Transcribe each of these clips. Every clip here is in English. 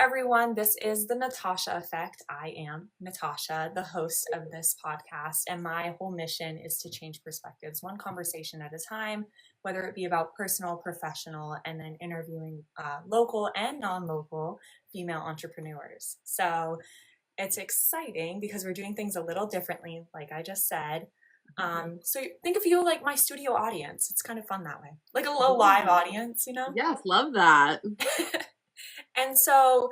everyone. This is the Natasha Effect. I am Natasha, the host of this podcast, and my whole mission is to change perspectives one conversation at a time, whether it be about personal, professional, and then interviewing local and non-local female entrepreneurs. So it's exciting because we're doing things a little differently, like I just said. So think of you like my studio audience. It's kind of fun that way, like a little live audience, you know? Yes, love that. And so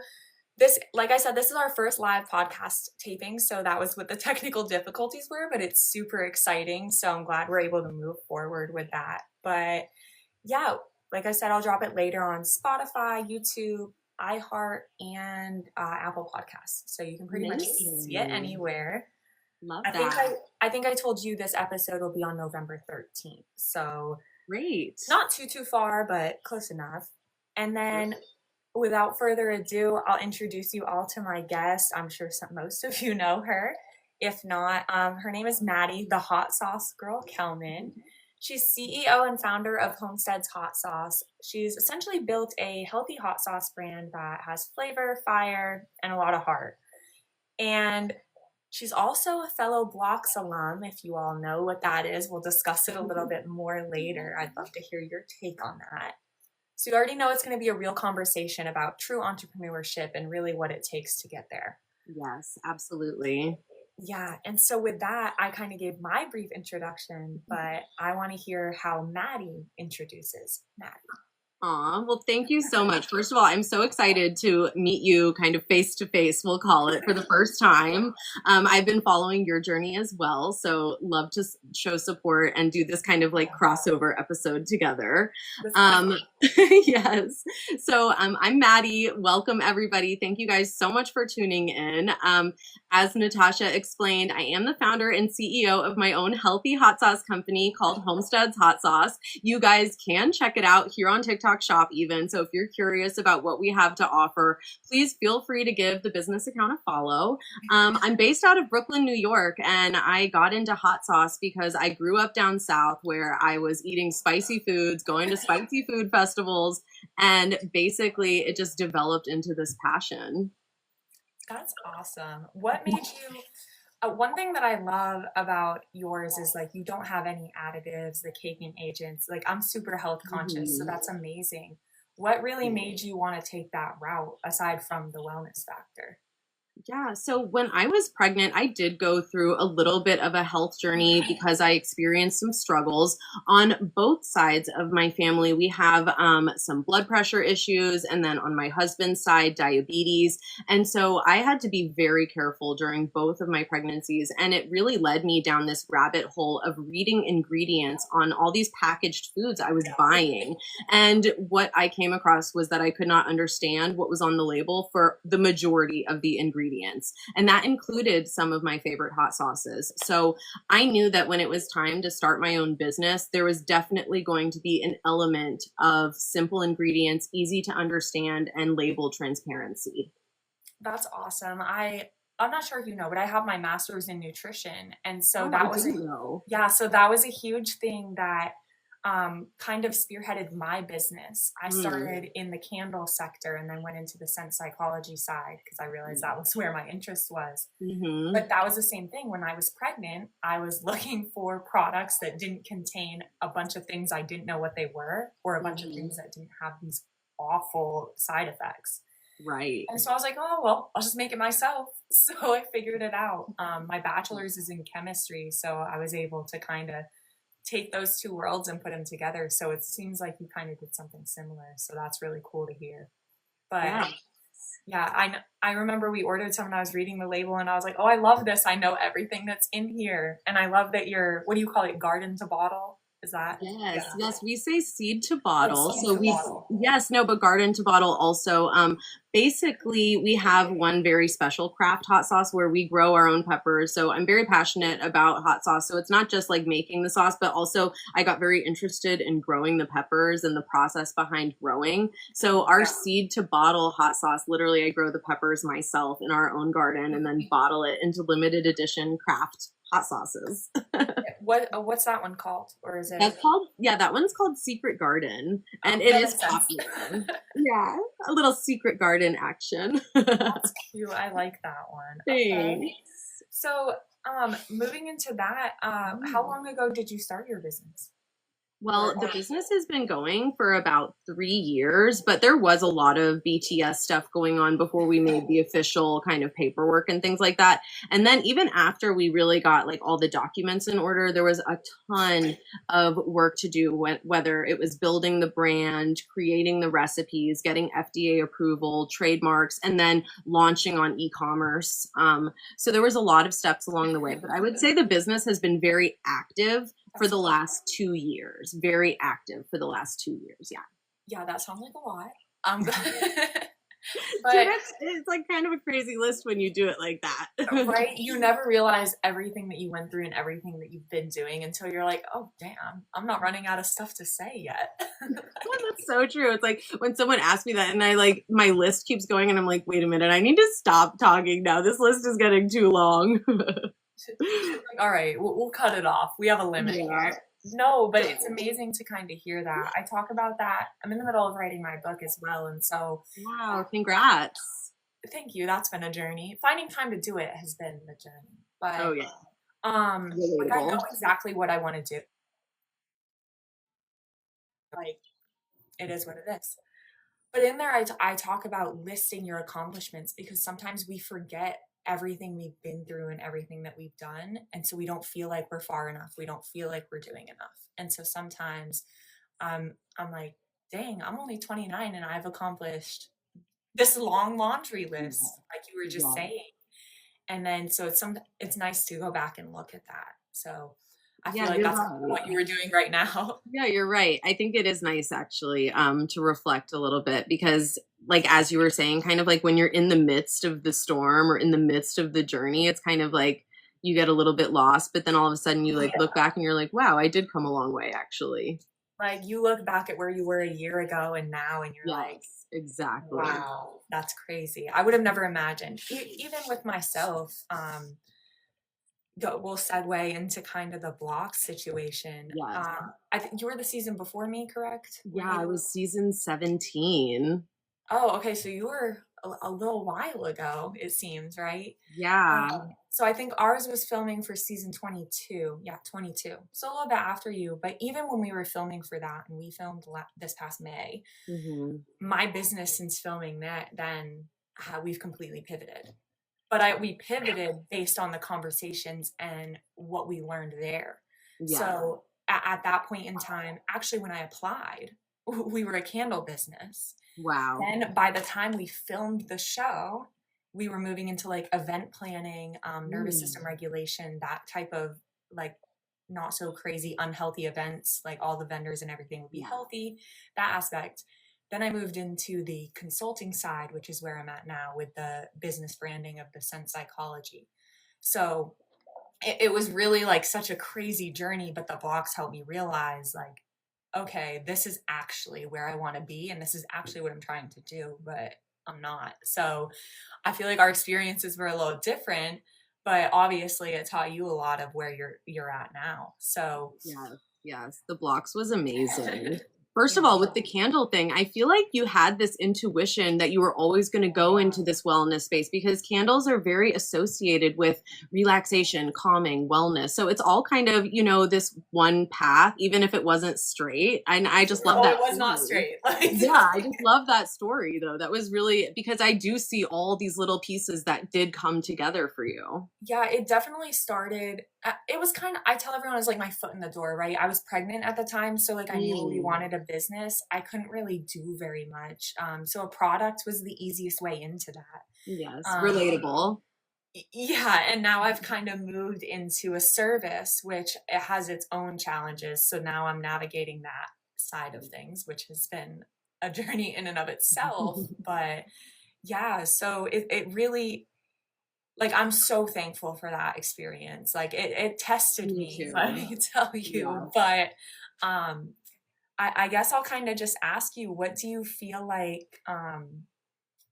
this, like I said, this is our first live podcast taping. So that was what the technical difficulties were, but it's super exciting. So I'm glad we're able to move forward with that. But yeah, like I said, I'll drop it later on Spotify, YouTube, iHeart, and Apple Podcasts. So you can pretty much see it anywhere. Love that. I think I told you this episode will be on November 13th. So great. Not too far, but close enough. And then without further ado, I'll introduce you all to my guest. I'm sure most of you know her. If not, her name is Maddy, the hot sauce girl, Kelman. She's CEO and founder of Homestead's hot sauce. She's essentially built a healthy hot sauce brand that has flavor, fire, and a lot of heart. And she's also a fellow Blocks alum, if you all know what that is. We'll discuss it a little bit more later. I'd love to hear your take on that. So you already know it's going to be a real conversation about true entrepreneurship and really what it takes to get there. Yes, absolutely. Yeah. And so with that, I kind of gave my brief introduction, but I want to hear how Maddy introduces Maddy. Aw, well, thank you so much. First of all, I'm so excited to meet you kind of face to face, we'll call it, for the first time. I've been following your journey as well, so love to show support and do this kind of like crossover episode together. Yes. So I'm Maddy. Welcome, everybody. Thank you guys so much for tuning in. As Natasha explained, I am the founder and CEO of my own healthy hot sauce company called Homestead's Hot Sauce. You guys can check it out here on TikTok Shop even. So if you're curious about what we have to offer, please feel free to give the business account a follow. I'm based out of Brooklyn, New York, and I got into hot sauce because I grew up down south where I was eating spicy foods, going to spicy food festivals, and basically it just developed into this passion. That's awesome. What made you... one thing that I love about yours is like you don't have any additives, the caking agents. Like I'm super health conscious, so that's amazing. What really made you want to take that route aside from the wellness factor? Yeah. So when I was pregnant, I did go through a little bit of a health journey because I experienced some struggles on both sides of my family. We have some blood pressure issues, and then on my husband's side, diabetes. And so I had to be very careful during both of my pregnancies. And it really led me down this rabbit hole of reading ingredients on all these packaged foods I was buying. And what I came across was that I could not understand what was on the label for the majority of the ingredients. And that included some of my favorite hot sauces. So I knew that when it was time to start my own business, there was definitely going to be an element of simple ingredients, easy to understand, and label transparency. That's awesome. I'm not sure if you know, but I have my master's in nutrition. And so so that was a huge thing that kind of spearheaded my business. I started in the candle sector and then went into the scent psychology side because I realized that was where my interest was. But that was the same thing. When I was pregnant, I was looking for products that didn't contain a bunch of things I didn't know what they were, or a bunch of things that didn't have these awful side effects. Right. And so I was like, oh, well, I'll just make it myself. So I figured it out. My bachelor's is in chemistry, so I was able to kind of take those two worlds and put them together. So it seems like you kind of did something similar. So that's really cool to hear. But yeah, I remember we ordered some and I was reading the label and I was like, oh, I love this. I know everything that's in here. And I love that you're, what do you call it? Garden to bottle? Is that? Yes, we say seed to bottle. But garden to bottle also. Basically, we have one very special craft hot sauce where we grow our own peppers. So I'm very passionate about hot sauce. So it's not just like making the sauce, but also I got very interested in growing the peppers and the process behind growing. So our seed to bottle hot sauce, literally I grow the peppers myself in our own garden and then bottle it into limited edition craft hot sauces. What's that one called? Or is it? That one's called Secret Garden, and it is popular. Yeah, a little secret garden. art in action. That's cute. I like that one. Okay. Thanks. So, moving into that, how long ago did you start your business? Well, Or the business has been going for about 3 years, but there was a lot of BTS stuff going on before we made the official kind of paperwork and things like that. And then even after we really got like all the documents in order, there was a ton of work to do, whether it was building the brand, creating the recipes, getting FDA approval, trademarks, and then launching on e-commerce. So there was a lot of steps along the way, but I would say the business has been very active for the last 2 years. Very active for the last 2 years. Yeah. Yeah, that sounds like a lot. But But it's like kind of a crazy list when you do it like that. right, you never realize everything that you went through and everything that you've been doing until you're like, oh damn, I'm not running out of stuff to say yet. That's so true. It's like when someone asks me that and I like my list keeps going and I'm like, wait a minute, I need to stop talking now. This list is getting too long. Like, all right, we'll cut it off. We have a limit here. No, but it's amazing to kind of hear that. I talk about that. I'm in the middle of writing my book as well, and so Wow, congrats. thank you. That's been a journey. Finding time to do it has been the journey. But Oh yeah. like I know Relatable. exactly what I want to do. Like it is what it is. But in there, I talk about listing your accomplishments because sometimes we forget everything we've been through and everything that we've done. And so we don't feel like we're far enough. We don't feel like we're doing enough. And so sometimes I'm like, dang, I'm only 29 and I've accomplished this long laundry list, like you were just Yeah. saying. And then so it's nice to go back and look at that. So I feel Yeah, like you're that's right. what you were doing right now. Yeah, you're right. I think it is nice actually to reflect a little bit because like as you were saying, kind of like when you're in the midst of the storm or in the midst of the journey, it's kind of like you get a little bit lost, but then all of a sudden you like look back and you're like, wow, I did come a long way actually. Like you look back at where you were a year ago and now, and you're like, Yes, exactly. wow, that's crazy. I would have never imagined. Even with myself, we'll segue into kind of the block situation. Yes. I think you were the season before me, correct? Yeah, I was season 17. Oh, okay. So you were a little while ago, it seems, right? Yeah. So I think ours was filming for season 22. Yeah, 22. So a little bit after you. But even when we were filming for that, and we filmed this past May, my business since filming that, then we've completely pivoted. But we pivoted based on the conversations and what we learned there. Yeah. So at that point in time, actually, when I applied, we were a candle business. Wow. Then by the time we filmed the show, we were moving into like event planning, nervous system regulation, that type of like not so crazy, unhealthy events, like all the vendors and everything would be healthy, that aspect. Then I moved into the consulting side, which is where I'm at now with the business branding of the sense psychology. So it was really like such a crazy journey, but the blocks helped me realize like, okay, this is actually where I want to be. And this is actually what I'm trying to do, but I'm not. So I feel like our experiences were a little different, but obviously it taught you a lot of where you're at now. So Yes, the blocks was amazing. First of all, with the candle thing, I feel like you had this intuition that you were always going to go into this wellness space because candles are very associated with relaxation, calming, wellness. So it's all kind of, this one path, even if it wasn't straight. And I just love that. It was not straight. Yeah, I just love that story though. That was really because I do see all these little pieces that did come together for you. Yeah, it definitely started. It was kind of, I tell everyone it was like my foot in the door, right? I was pregnant at the time. So like I knew we wanted a business. I couldn't really do very much. So a product was the easiest way into that. Yes, relatable. Yeah, and now I've kind of moved into a service, which it has its own challenges. So now I'm navigating that side of things, which has been a journey in and of itself. But yeah, so it really, like, I'm so thankful for that experience. Like it tested me, let me tell you. Yeah. But I guess I'll kind of just ask you, what do you feel like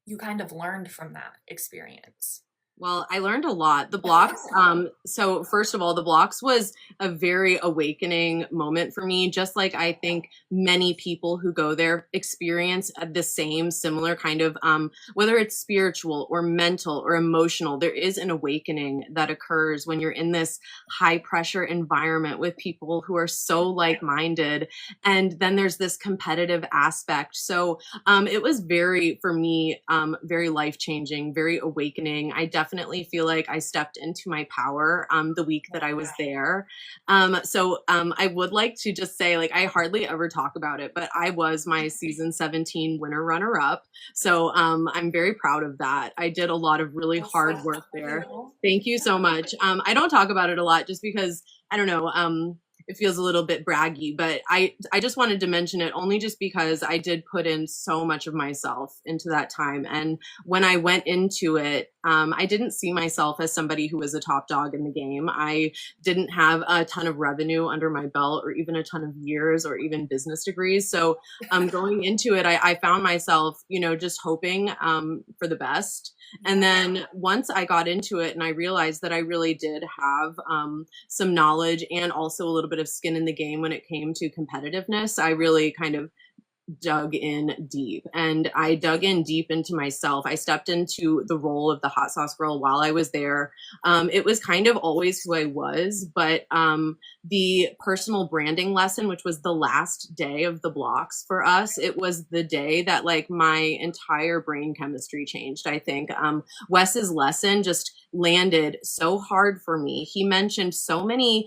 you kind of learned from that experience? Well, I learned a lot. The blocks, so first of all, the blocks was a very awakening moment for me, just like I think many people who go there experience the same similar kind of, whether it's spiritual or mental or emotional, there is an awakening that occurs when you're in this high pressure environment with people who are so like-minded. And then there's this competitive aspect. So it was very, for me, very life changing, very awakening. I definitely feel like I stepped into my power the week that I was there. I would like to just say, like, I hardly ever talk about it, but I was my season 17 winner runner up. So I'm very proud of that. I did a lot of really hard work there. Thank you so much. I don't talk about it a lot just because I don't know. It feels a little bit braggy, but I just wanted to mention it only just because I did put in so much of myself into that time. And when I went into it, I didn't see myself as somebody who was a top dog in the game. I didn't have a ton of revenue under my belt or even a ton of years or even business degrees. So going into it, I found myself, just hoping for the best. And then once I got into it and I realized that I really did have some knowledge and also a little bit of skin in the game when it came to competitiveness, I really kind of dug in deep, and I dug in deep into myself. I stepped into the role of the hot sauce girl while I was there. It was kind of always who I was, but the personal branding lesson, which was the last day of the blocks for us, it was the day that like my entire brain chemistry changed. I think Wes's lesson just landed so hard for me. He mentioned so many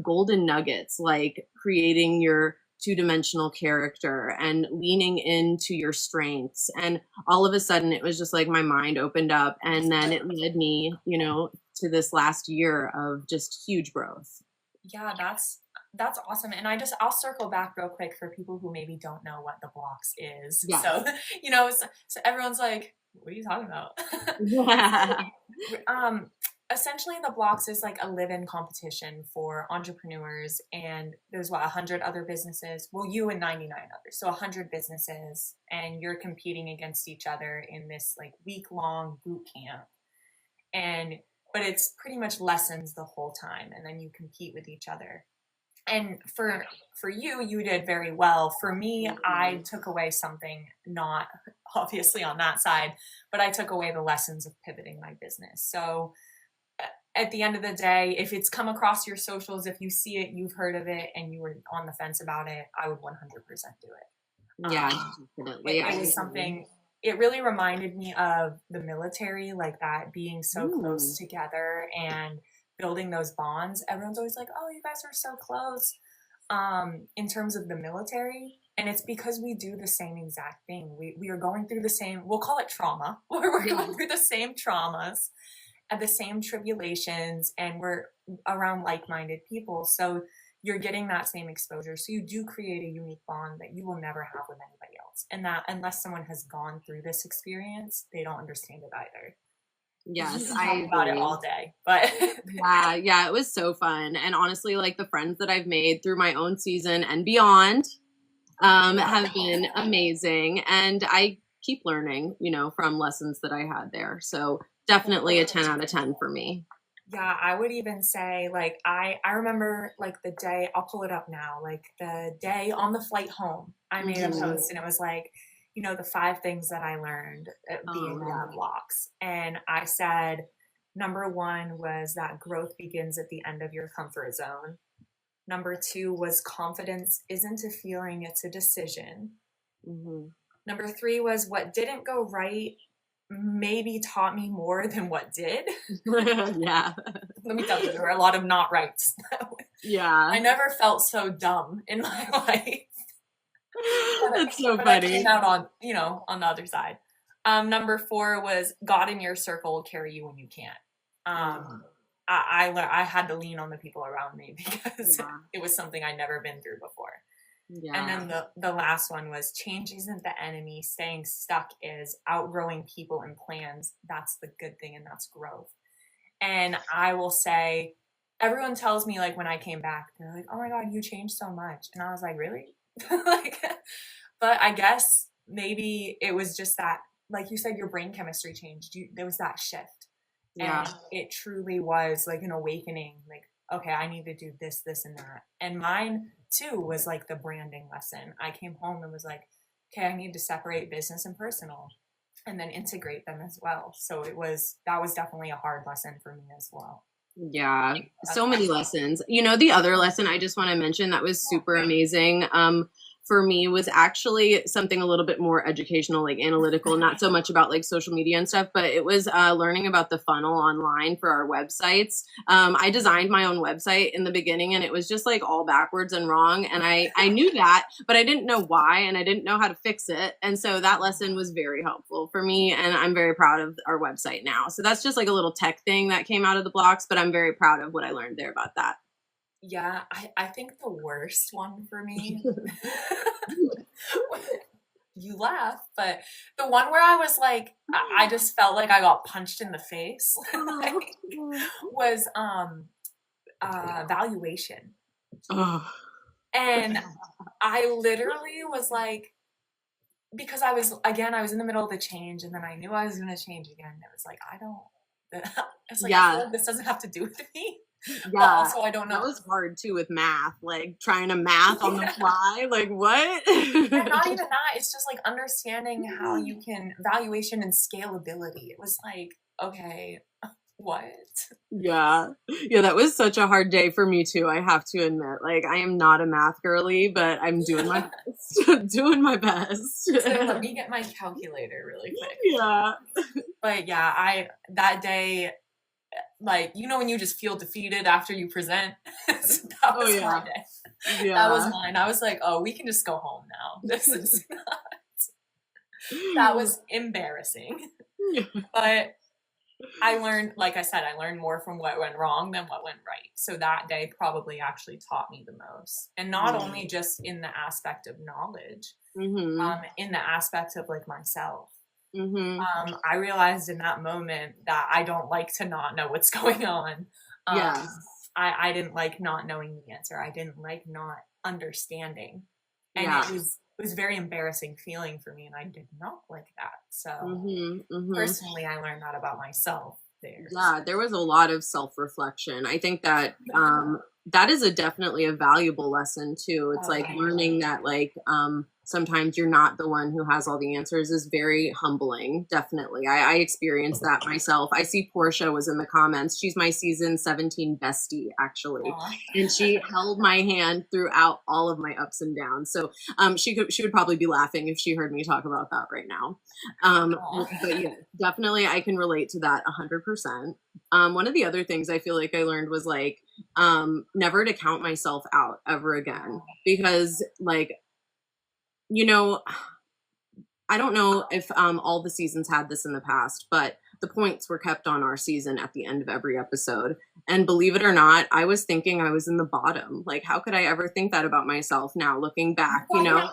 golden nuggets, like creating your two-dimensional character and leaning into your strengths. And all of a sudden it was just like my mind opened up, and then it led me, to this last year of just huge growth. Yeah, that's awesome. And I'll circle back real quick for people who maybe don't know what the blocks is. Yeah. So, so everyone's like, what are you talking about? Yeah. Essentially the blocks is like a live-in competition for entrepreneurs, and there's 100 other businesses, well, you and 99 others, so 100 businesses, and you're competing against each other in this like week-long boot camp. But it's pretty much lessons the whole time, and then you compete with each other. And for you did very well. For me, I took away something, not obviously on that side, but I took away the lessons of pivoting my business. So at the end of the day, if it's come across your socials, if you see it, you've heard of it, and you were on the fence about it, I would 100% do it. Yeah, definitely. It was something, it really reminded me of the military, like that, being so close together and building those bonds. Everyone's always like, oh, you guys are so close in terms of the military. And it's because we do the same exact thing. We are going through the same, we'll call it trauma. We're going through the same traumas and the same tribulations, and we're around like-minded people. So you're getting that same exposure. So you do create a unique bond that you will never have with anybody else. And that unless someone has gone through this experience, they don't understand it either. Yes, I talk about it all day, but yeah, it was so fun. And honestly, like the friends that I've made through my own season and beyond have been amazing. And I keep learning, from lessons that I had there. So definitely a 10 out of 10 for me. Yeah, I would even say like I remember like the day, I'll pull it up now, like the day on the flight home, I made a post, and it was like, the 5 things that I learned being on the blocks. And I said, number 1 was that growth begins at the end of your comfort zone. Number 2 was confidence isn't a feeling, it's a decision. Number 3 was what didn't go right maybe taught me more than what did. Yeah. Let me tell you, there were a lot of not rights. Yeah. I never felt so dumb in my life. That's so but funny. I came out on, on the other side. Number 4 was God in your circle will carry you when you can't. I had to lean on the people around me because it was something I'd never been through before. Yeah. And then the last one was change isn't the enemy. Staying stuck is. Outgrowing people and plans. That's the good thing, and that's growth. And I will say, everyone tells me like when I came back, they're like, oh my God, you changed so much. And I was like, really? But I guess maybe it was just that, like you said, your brain chemistry changed. There was that shift. Yeah. And it truly was like an awakening, like, okay, I need to do this, this, and that. And mine too was like the branding lesson. I came home and was like, okay, I need to separate business and personal and then integrate them as well. So that was definitely a hard lesson for me as well. Yeah, That's so many lessons. You know, the other lesson I just want to mention that was super amazing for me was actually something a little bit more educational, like analytical, not so much about like social media and stuff, but it was learning about the funnel online for our websites. I designed my own website in the beginning and it was just like all backwards and wrong. And I knew that, but I didn't know why and I didn't know how to fix it. And so that lesson was very helpful for me. And I'm very proud of our website now. So that's just like a little tech thing that came out of the blocks, but I'm very proud of what I learned there about that. Yeah, I think the worst one for me, you laugh, but the one where I was like, I just felt like I got punched in the face, like, was valuation. Oh. And I literally was like, because I was in the middle of the change and then I knew I was going to change again. It was like, it's like, I feel like this doesn't have to do with me. Yeah. But also, I don't know. That was hard too with math, like trying to math on the fly. Like, what? And not even that. It's just like understanding how you can valuation and scalability. It was like, okay, what? Yeah. Yeah, that was such a hard day for me too, I have to admit. Like, I am not a math girly, but I'm doing my best. Doing my best. So let me get my calculator really quick. Yeah. But yeah, that day, like, you know when you just feel defeated after you present? So that was my day. Yeah. That was mine. I was like, oh, we can just go home now. This is not... That was embarrassing. But I learned, like I said, I learned more from what went wrong than what went right. So that day probably actually taught me the most. And not only just in the aspect of knowledge, in the aspect of like myself. I realized in that moment that I don't like to not know what's going on. I didn't like not knowing the answer. I didn't like not understanding. And it was very embarrassing feeling for me, and I did not like that. So personally, I learned that about myself there. Yeah, there was a lot of self-reflection. I think that that is definitely a valuable lesson too. It's like learning that like sometimes you're not the one who has all the answers is very humbling. Definitely. I experienced that myself. I see Portia was in the comments. She's my season 17 bestie, actually. And she held my hand throughout all of my ups and downs. So she would probably be laughing if she heard me talk about that right now. But yeah, definitely I can relate to that 100%. One of the other things I feel like I learned was like never to count myself out ever again, because like, you know, I don't know if all the seasons had this in the past, but the points were kept on our season at the end of every episode. And believe it or not, I was thinking I was in the bottom. Like, how could I ever think that about myself now, looking back, you know?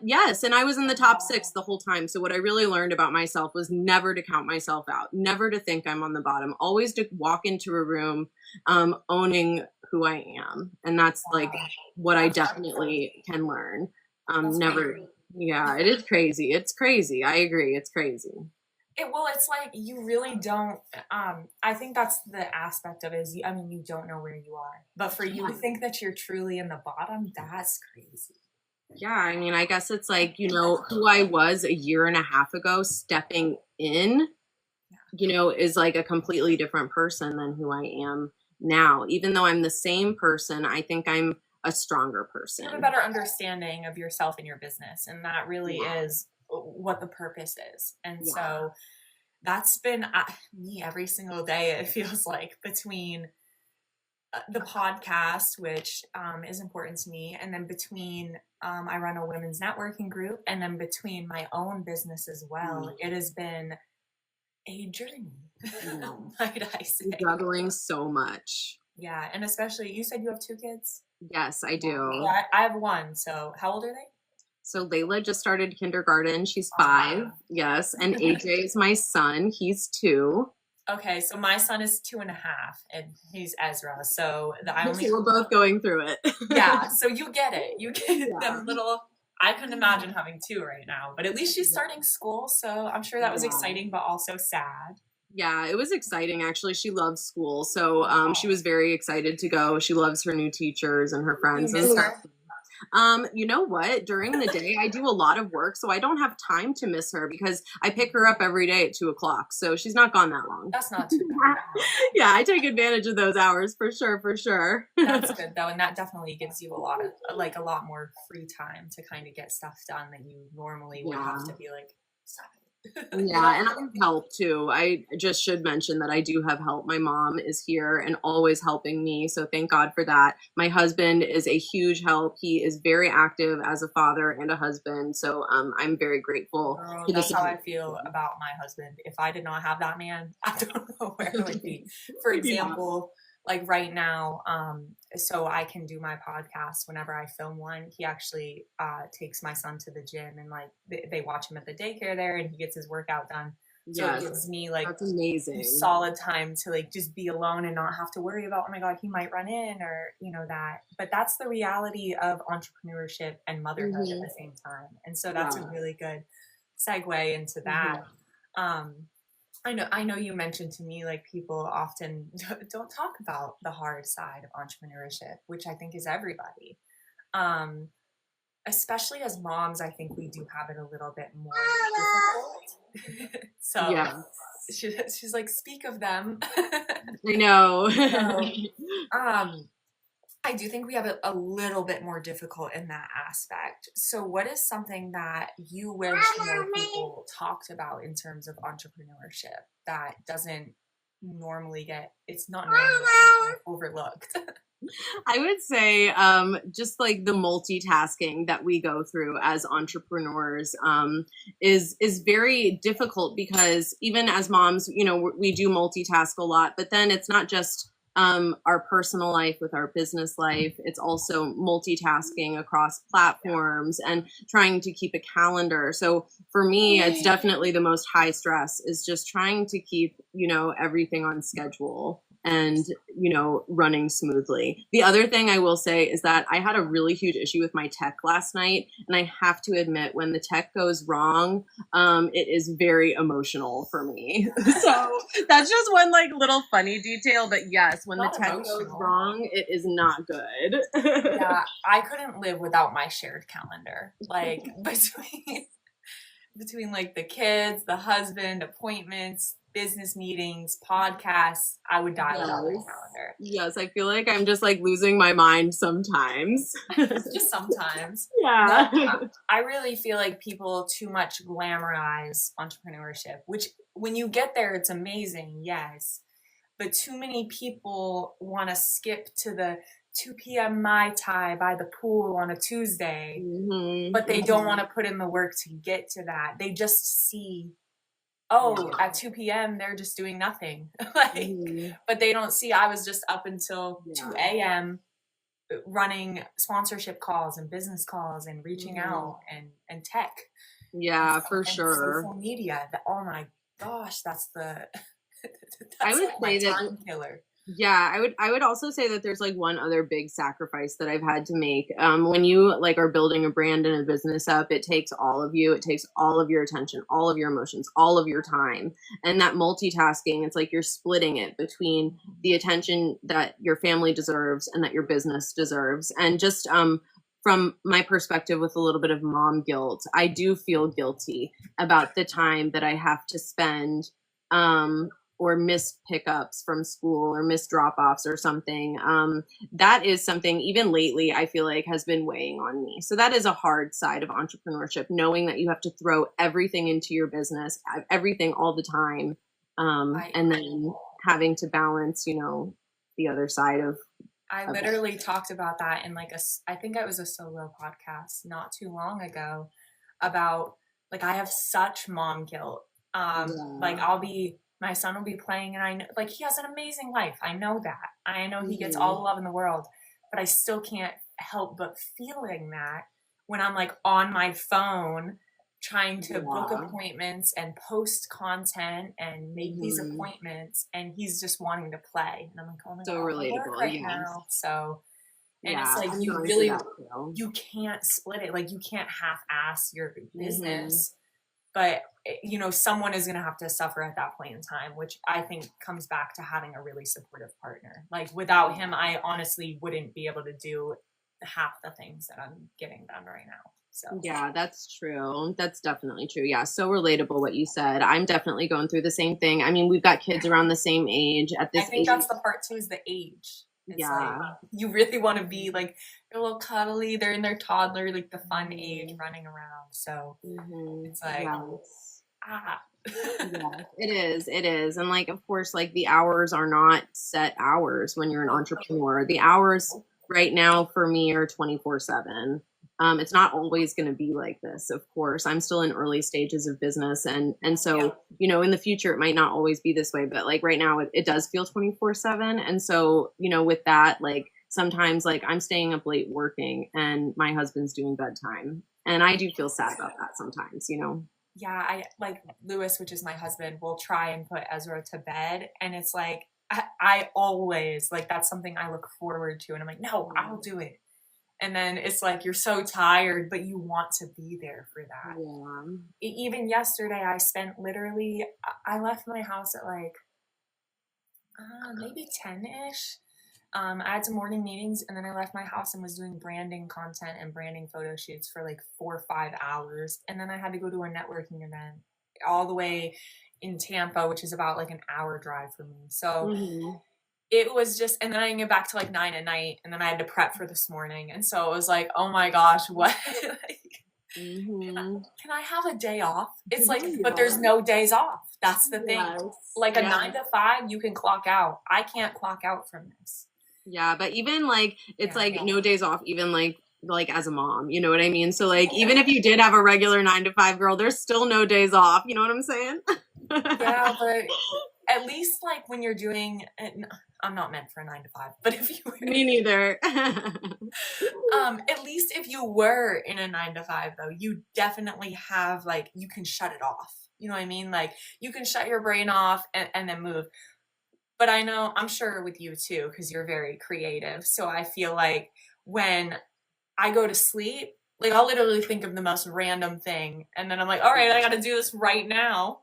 Yes, and I was in the top 6 the whole time. So what I really learned about myself was never to count myself out, never to think I'm on the bottom, always to walk into a room owning who I am. And that's like what I definitely can learn. Never. Yeah, it is crazy. It's crazy. I agree. It's crazy. It's like you really don't. I think that's the aspect of it is, I mean, you don't know where you are. But for you to think that you're truly in the bottom, that's crazy. Yeah, I mean, I guess it's like, you know, who I was a year and a half ago stepping in, you know, is like a completely different person than who I am now. Even though I'm the same person, I think I'm a stronger person. You have a better understanding of yourself and your business. And that really is what the purpose is. And so that's been me every single day. It feels like between the podcast, which is important to me, and then between I run a women's networking group, and then between my own business as well, it has been a journey. Might I say? Juggling so much. Yeah, and especially you said you have 2 kids. Yes, I do. Yeah, I have 1. So how old are they? So Layla just started kindergarten. She's 5. Yes. And AJ is my son. He's 2. Okay. So my son is 2.5 and he's Ezra. So we're both going through it. Yeah. So you get it. You get them little. I couldn't imagine having 2 right now, but at least she's starting school. So I'm sure that was exciting, but also sad. Yeah, it was exciting actually. She loves school. So she was very excited to go. She loves her new teachers and her Do you friends and miss stuff. her? You know what? During the day, I do a lot of work, so I don't have time to miss her because I pick her up every day at 2 o'clock. So she's not gone that long. That's not too bad. Yeah, I take advantage of those hours for sure, for sure. That's good though, and that definitely gives you a lot of like a lot more free time to kind of get stuff done that you normally would have Yeah. to be like, stop it. Yeah, and I have help too. I just should mention that I do have help. My mom is here and always helping me, so thank God for that. My husband is a huge help. He is very active as a father and a husband, so I'm very grateful Girl, for the that's how support. I feel about my husband. If I did not have that man, I don't know where I would be. For Yeah. example, like right now, so I can do my podcast whenever I film one. He actually takes my son to the gym and like they watch him at the daycare there and he gets his workout done. So it Yes, gives me like that's amazing. solid time to like just be alone and not have to worry about, oh my God, he might run in or, you know, that. But that's the reality of entrepreneurship and motherhood at Hmm. the same time. And so that's a Yeah. really good segue into that. Hmm. Um, I know you mentioned to me like people often don't talk about the hard side of entrepreneurship, which I think is everybody. Um, Especially as moms, I think we do have it a little bit more difficult. So Yeah, she's like, speak of them. I know. So um, I do think we have it a little bit more difficult in that aspect. So, what is something that you wish more people talked about in terms of entrepreneurship that doesn't normally get, it's not normally overlooked? I would say just like the multitasking that we go through as entrepreneurs is very difficult because even as moms, you know, we do multitask a lot, but then it's not just our personal life with our business life. It's also multitasking across platforms and trying to keep a calendar. So for me, it's definitely the most high stress is just trying to keep, you know, everything on schedule and you know running smoothly. The other thing I will say is that I had a really huge issue with my tech last night, and I have to admit when the tech goes wrong, it is very emotional for me. So that's just one like little funny detail, but yes, when the Not tech goes emotional. wrong it is not good. Yeah, I couldn't live without my shared calendar. Like between like the kids, the husband, appointments, business meetings, podcasts, I would die without my Yes, calendar. yes, I feel like I'm just like losing my mind sometimes. Just sometimes. No, Yeah. I really feel like people too much glamorize entrepreneurship, which when you get there, it's amazing, yes. But too many people want to skip to the 2 p.m. Mai Tai by the pool on a Tuesday, Hmm. but they don't want to put in the work to get to that. They just see, oh, Yeah. at 2 p.m. they're just doing nothing. Like, Hmm. but they don't see I was just up until Yeah. 2 a.m. running sponsorship calls and business calls and reaching Mhm. out and tech and Yeah, stuff for and sure. social media. Oh my gosh, that's the I that's would like my say that time killer. yeah, I would also say that there's like one other big sacrifice that I've had to make. When you like are building a brand and a business up, it takes all of you. It takes all of your attention, all of your emotions, all of your time. And that multitasking, it's like you're splitting it between the attention that your family deserves and that your business deserves. And just from my perspective with a little bit of mom guilt, I do feel guilty about the time that I have to spend um or missed pickups from school or missed drop offs or something. That is something, even lately, I feel like has been weighing on me. So that is a hard side of entrepreneurship, knowing that you have to throw everything into your business, everything all the time, I and then having to balance, you know, the other side I of it. literally talked about that in like I think it was a solo podcast not too long ago about like I have such mom guilt. Like Yeah. my son will be playing and I know like he has an amazing life. I know that. I know he gets all Hmm. the love in the world, but I still can't help but feeling that when I'm like on my phone trying to book Yeah. appointments and post content and make these Hmm. appointments and he's just wanting to play and I'm like, oh my So God, I work relatable. right Yes. now. So and it's Yeah. like I'm you going through really that too. you can't split it, like you can't half ass your Hmm. business but someone is going to have to suffer at that point in time, which I think comes back to having a really supportive partner. Like without him, I honestly wouldn't be able to do half the things that I'm getting done right now. So Yeah, that's true. That's definitely true. Yeah, so relatable what you said. I'm definitely going through the same thing. I mean, we've got kids around the same age at I this think age. that's the part too, is the age. It's like Yeah. you really want to be like they're a little cuddly, they're in their toddler, like the fun age, running around. So it's like Yes. ah. Yes, it is. It is. And like, of course, like the hours are not set hours when you're an entrepreneur. The hours right now for me are 24/7. It's not always going to be like this, of course. I'm still in early stages of business. And so, in the future, it might not always be this way, but like right now it does feel 24/7. And so, with that, like sometimes like I'm staying up late working and my husband's doing bedtime. And I do feel sad about that sometimes. Yeah, I like Lewis, which is my husband, will try and put Ezra to bed. And it's like, I always, like, that's something I look forward to. And I'm like, no, I'll do it. And then it's like, you're so tired, but you want to be there for that. Yeah. Even yesterday, I spent literally, I left my house at like, maybe 10-ish. I had some morning meetings, and then I left my house and was doing branding content and branding photo shoots for like 4 or 5 hours. And then I had to go to a networking event all the way in Tampa, which is about like an hour drive for me. So it was just, and then I get back to like 9 at night, and then I had to prep for this morning. And so it was like, oh my gosh, what? Can I have a day off? It's like, but there's no days off. That's the thing. Like a 9 to 5, you can clock out. I can't clock out from this. Yeah, but even like it's like no days off, even like as a mom, you know what I mean? So like even if you did have a regular 9 to 5 girl, there's still no days off. You know what I'm saying? Yeah, but at least like when you're doing, I'm not meant for a 9 to 5, but if you were, me neither. At least if you were in a 9 to 5 though, you definitely have like, you can shut it off. You know what I mean? Like you can shut your brain off and then move. But I know, I'm sure with you too, because you're very creative. So I feel like when I go to sleep, like I'll literally think of the most random thing. And then I'm like, all right, I got to do this right now.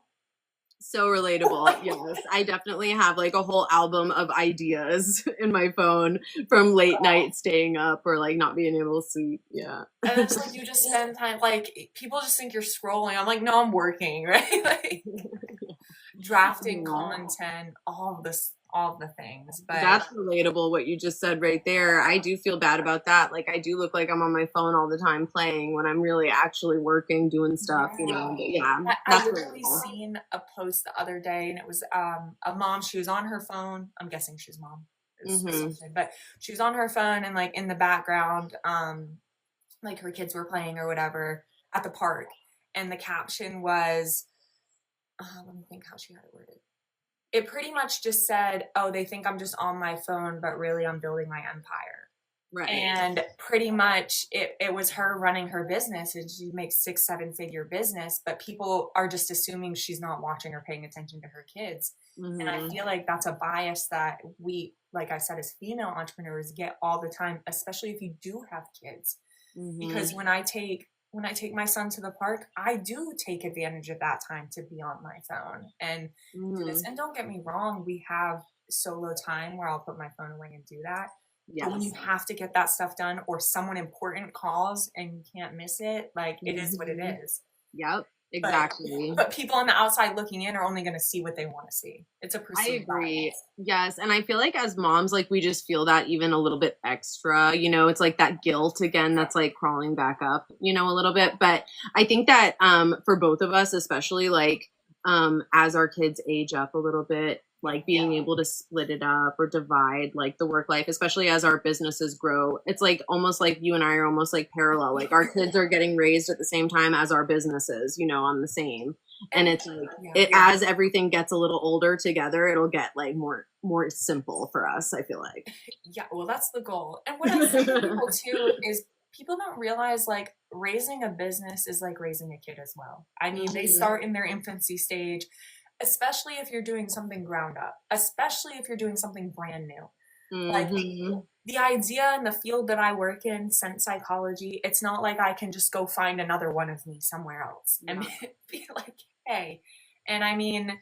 So relatable. Yes. I definitely have like a whole album of ideas in my phone from late night staying up or like not being able to sleep. Yeah. And it's like you just spend time, like people just think you're scrolling. I'm like, no, I'm working, right? Like drafting content, all the things. But that's relatable what you just said right there. I do feel bad about that. Like I do look like I'm on my phone all the time playing when I'm really actually working, doing stuff, But yeah. I literally seen a post the other day, and it was a mom. She was on her phone. I'm guessing she's mom. But she was on her phone, and like in the background, like her kids were playing or whatever at the park. And the caption was, let me think how she had it worded. It pretty much just said, oh, they think I'm just on my phone, but really I'm building my empire. Right. And pretty much it was her running her business, and she makes 6-7 figure business, but people are just assuming she's not watching or paying attention to her kids. And I feel like that's a bias that we, like I said, as female entrepreneurs get all the time, especially if you do have kids. Because when I take my son to the park, I do take advantage of that time to be on my phone and do this. And don't get me wrong, we have solo time where I'll put my phone away and do that. Yes. But when you have to get that stuff done or someone important calls and you can't miss it, like it is what it is. Yep. Exactly. But people on the outside looking in are only going to see what they want to see. It's a perceived I agree. bias. Yes. And I feel like as moms, like we just feel that even a little bit extra, it's like that guilt again, that's like crawling back up, a little bit. But I think that for both of us, especially like as our kids age up a little bit, like being able to split it up or divide like the work life, especially as our businesses grow. It's like almost like you and I are almost like parallel. Like our kids are getting raised at the same time as our businesses, on the same. And it's like as everything gets a little older together, it'll get like more simple for us, I feel like. Yeah, well, that's the goal. And what I see people too is people don't realize like raising a business is like raising a kid as well. I mean, they start in their infancy stage, especially if you're doing something ground up, especially if you're doing something brand new. Like the idea in the field that I work in, scent psychology, it's not like I can just go find another one of me somewhere else and be like, hey. And I mean,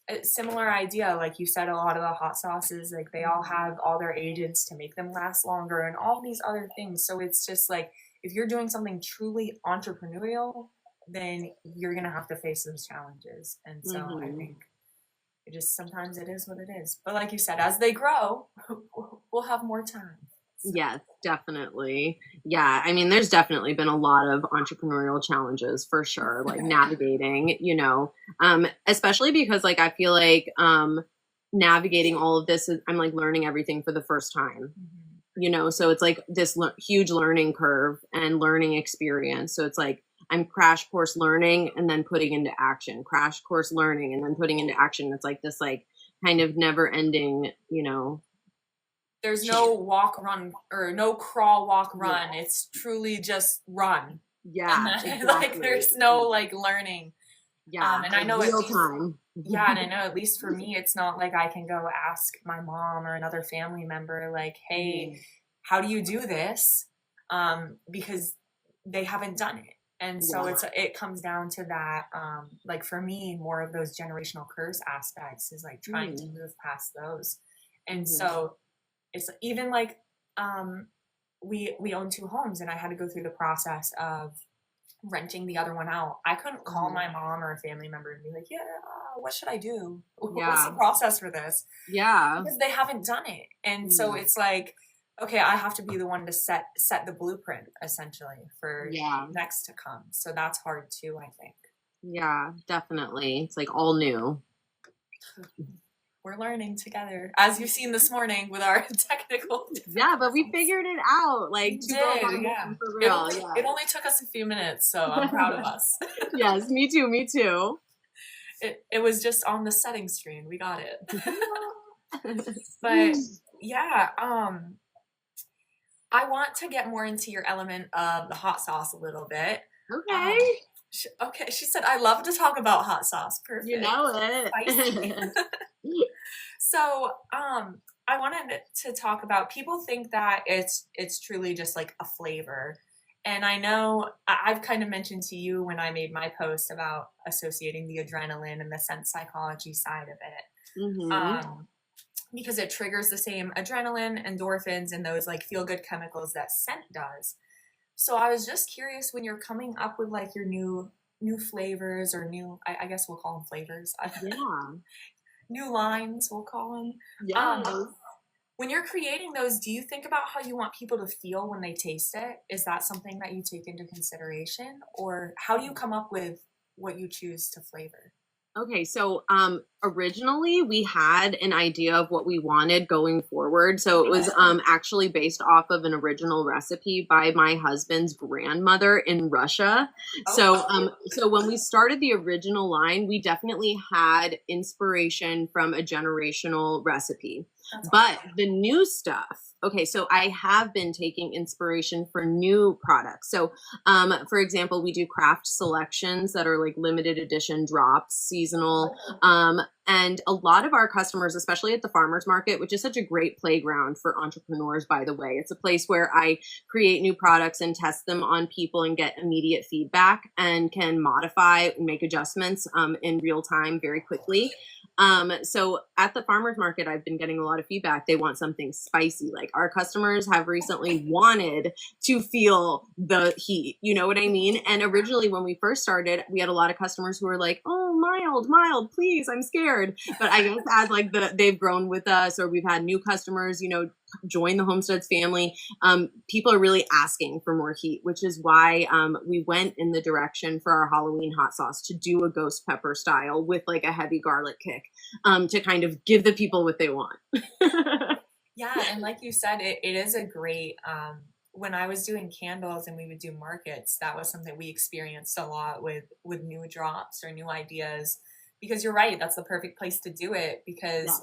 a similar idea, like you said, a lot of the hot sauces, like they all have all their agents to make them last longer and all these other things. So it's just like, if you're doing something truly entrepreneurial, then you're going to have to face those challenges. And so I think it just, sometimes it is what it is. But like you said, as they grow, we'll have more time. So. Yes, definitely. Yeah. I mean, there's definitely been a lot of entrepreneurial challenges for sure, like navigating, you know, especially because like, I feel like, navigating all of this, I'm like learning everything for the first time, you know? So it's like this huge learning curve and learning experience. So it's like, I'm crash course learning and then putting into action, crash course learning and then putting into action. It's like this, like kind of never ending, you know, there's no walk, run, or no crawl, walk, run. Yeah. It's truly just run. Yeah. Exactly. Like there's no like learning. Yeah. And I know real time. Yeah. And I know at least for me, it's not like I can go ask my mom or another family member, like, hey, how do you do this? Because they haven't done it. And so it comes down to that, like for me, more of those generational curse aspects is like trying to move past those. And so it's even like we own 2 homes and I had to go through the process of renting the other one out. I couldn't call my mom or a family member and be like, yeah, what should I do? What's the process for this? Yeah. Because they haven't done it. And so it's like, okay, I have to be the one to set the blueprint essentially for next to come. So that's hard too, I think. Yeah, definitely. It's like all new. We're learning together, as you've seen this morning with our technical. Yeah, but we figured it out. Like, for real. It only took us a few minutes, so I'm proud of us. Yes, me too. Me too. It was just on the setting screen. We got it. But yeah, I want to get more into your element of the hot sauce a little bit. Okay. She said, I love to talk about hot sauce. Perfect. You know it. So, I wanted to talk about, people think that it's truly just like a flavor. And I know I've kind of mentioned to you when I made my post about associating the adrenaline and the scent psychology side of it. Because it triggers the same adrenaline, endorphins, and those like feel good chemicals that scent does. So I was just curious, when you're coming up with like your new flavors or new, I guess we'll call them flavors. New lines, we'll call them. Yeah. When you're creating those, do you think about how you want people to feel when they taste it? Is that something that you take into consideration? Or how do you come up with what you choose to flavor? Okay, so originally we had an idea of what we wanted going forward. So it was actually based off of an original recipe by my husband's grandmother in Russia. So when we started the original line, we definitely had inspiration from a generational recipe. But the new stuff, okay, so I have been taking inspiration for new products. So, for example, we do craft selections that are like limited edition drops, seasonal, and a lot of our customers, especially at the farmers market, which is such a great playground for entrepreneurs, by the way, it's a place where I create new products and test them on people and get immediate feedback and can modify and make adjustments in real time very quickly. So at the farmers market, I've been getting a lot of feedback. They want something spicy. Like our customers have recently wanted to feel the heat. You know what I mean? And originally when we first started, we had a lot of customers who were like, oh, mild, please, I'm scared. But I guess as like they've grown with us, or we've had new customers, you know, join the Homestead's family, people are really asking for more heat, which is why we went in the direction for our Halloween hot sauce to do a ghost pepper style with like a heavy garlic kick, to kind of give the people what they want. Yeah, and like you said, it is a great, when I was doing candles and we would do markets, that was something we experienced a lot with new drops or new ideas, because you're right, that's the perfect place to do it, because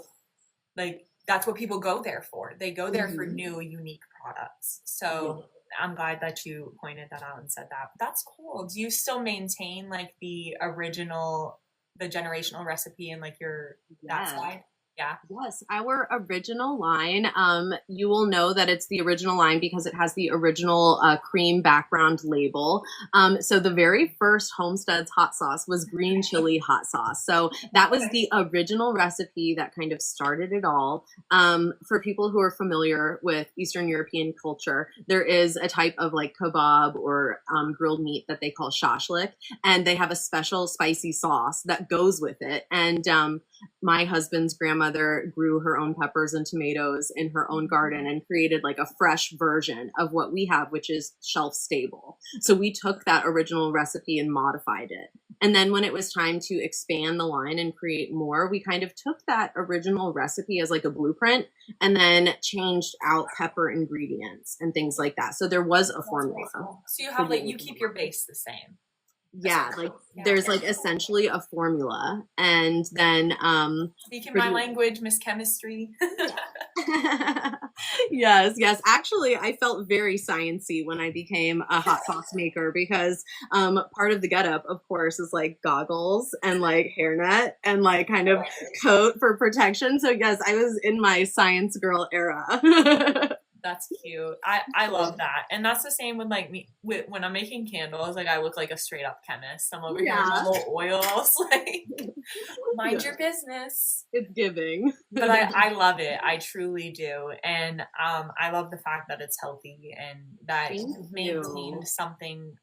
like that's what people go there for. They go there for new, unique products. So I'm glad that you pointed that out and said that. That's cool. Do you still maintain like the original, the generational recipe and like your that side? Yeah. Yes, our original line. You will know that it's the original line because it has the original cream background label. So the very first Homestead's hot sauce was green chili hot sauce. So that was the original recipe that kind of started it all. For people who are familiar with Eastern European culture, there is a type of like kebab or grilled meat that they call shashlik, and they have a special spicy sauce that goes with it. And my husband's grandmother grew her own peppers and tomatoes in her own garden and created like a fresh version of what we have, which is shelf stable. So we took that original recipe and modified it. And then when it was time to expand the line and create more, we kind of took that original recipe as like a blueprint and then changed out pepper ingredients and things like that. So there was a formula. Cool. So you have like, you keep your base the same. Yeah, like there's like essentially a formula, and then speaking my language, Miss Chemistry. Yes. Actually, I felt very sciencey when I became a hot sauce maker because part of the getup, of course, is like goggles and like hairnet and like kind of coat for protection. So yes, I was in my science girl era. That's cute. I love that. And that's the same with like me when I'm making candles, like I look like a straight up chemist. I'm over here with little oils, like mind your business. It's giving. But I love it. I truly do. And I love the fact that it's healthy and that you've maintained something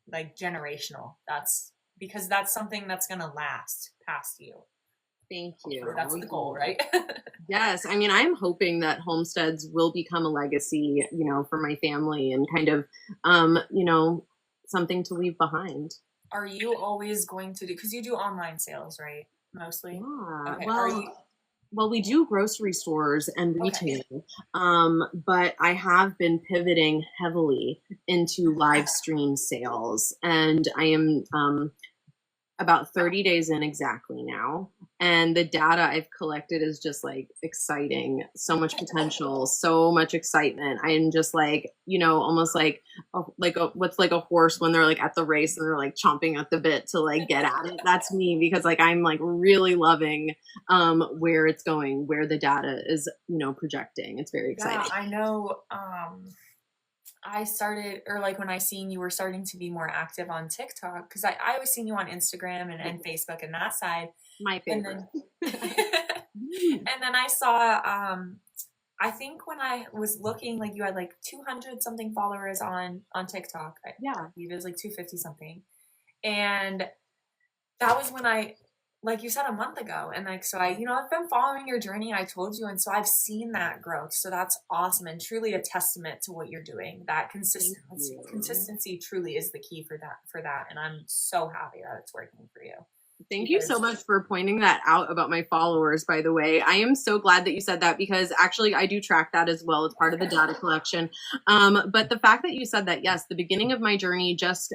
like generational. That's because that's something that's gonna last past you. Thank you. That's the goal, right? Yes. I mean, I'm hoping that Homesteads will become a legacy, you know, for my family and kind of, you know, something to leave behind. Are you always going to do, because you do online sales, right? Mostly? Yeah. Okay. Well, we do grocery stores and retail, but I have been pivoting heavily into live stream sales, and I am about 30 days in exactly now. And the data I've collected is just like exciting. So much potential, so much excitement. I am just like, you know, almost like what's like a horse when they're like at the race and they're like chomping at the bit to like get at it. That's me, because like I'm like really loving where it's going, where the data is, you know, projecting. It's very exciting. Yeah, I know. I started, or like when I seen you were starting to be more active on TikTok, because I always seen you on Instagram and Facebook and that side. My favorite. And then I saw, I think when I was looking, like you had like 200 something followers on TikTok. Yeah. It was like 250 something. And that was when like you said, a month ago. And like, so I've been following your journey, I told you. And so I've seen that growth. So that's awesome. And truly a testament to what you're doing. That consistency truly is the key for that. And I'm so happy that it's working for you. Thank you so much for pointing that out about my followers, by the way. I am so glad that you said that, because actually I do track that as well. It's part of the data collection. But the fact that you said that, yes, the beginning of my journey, just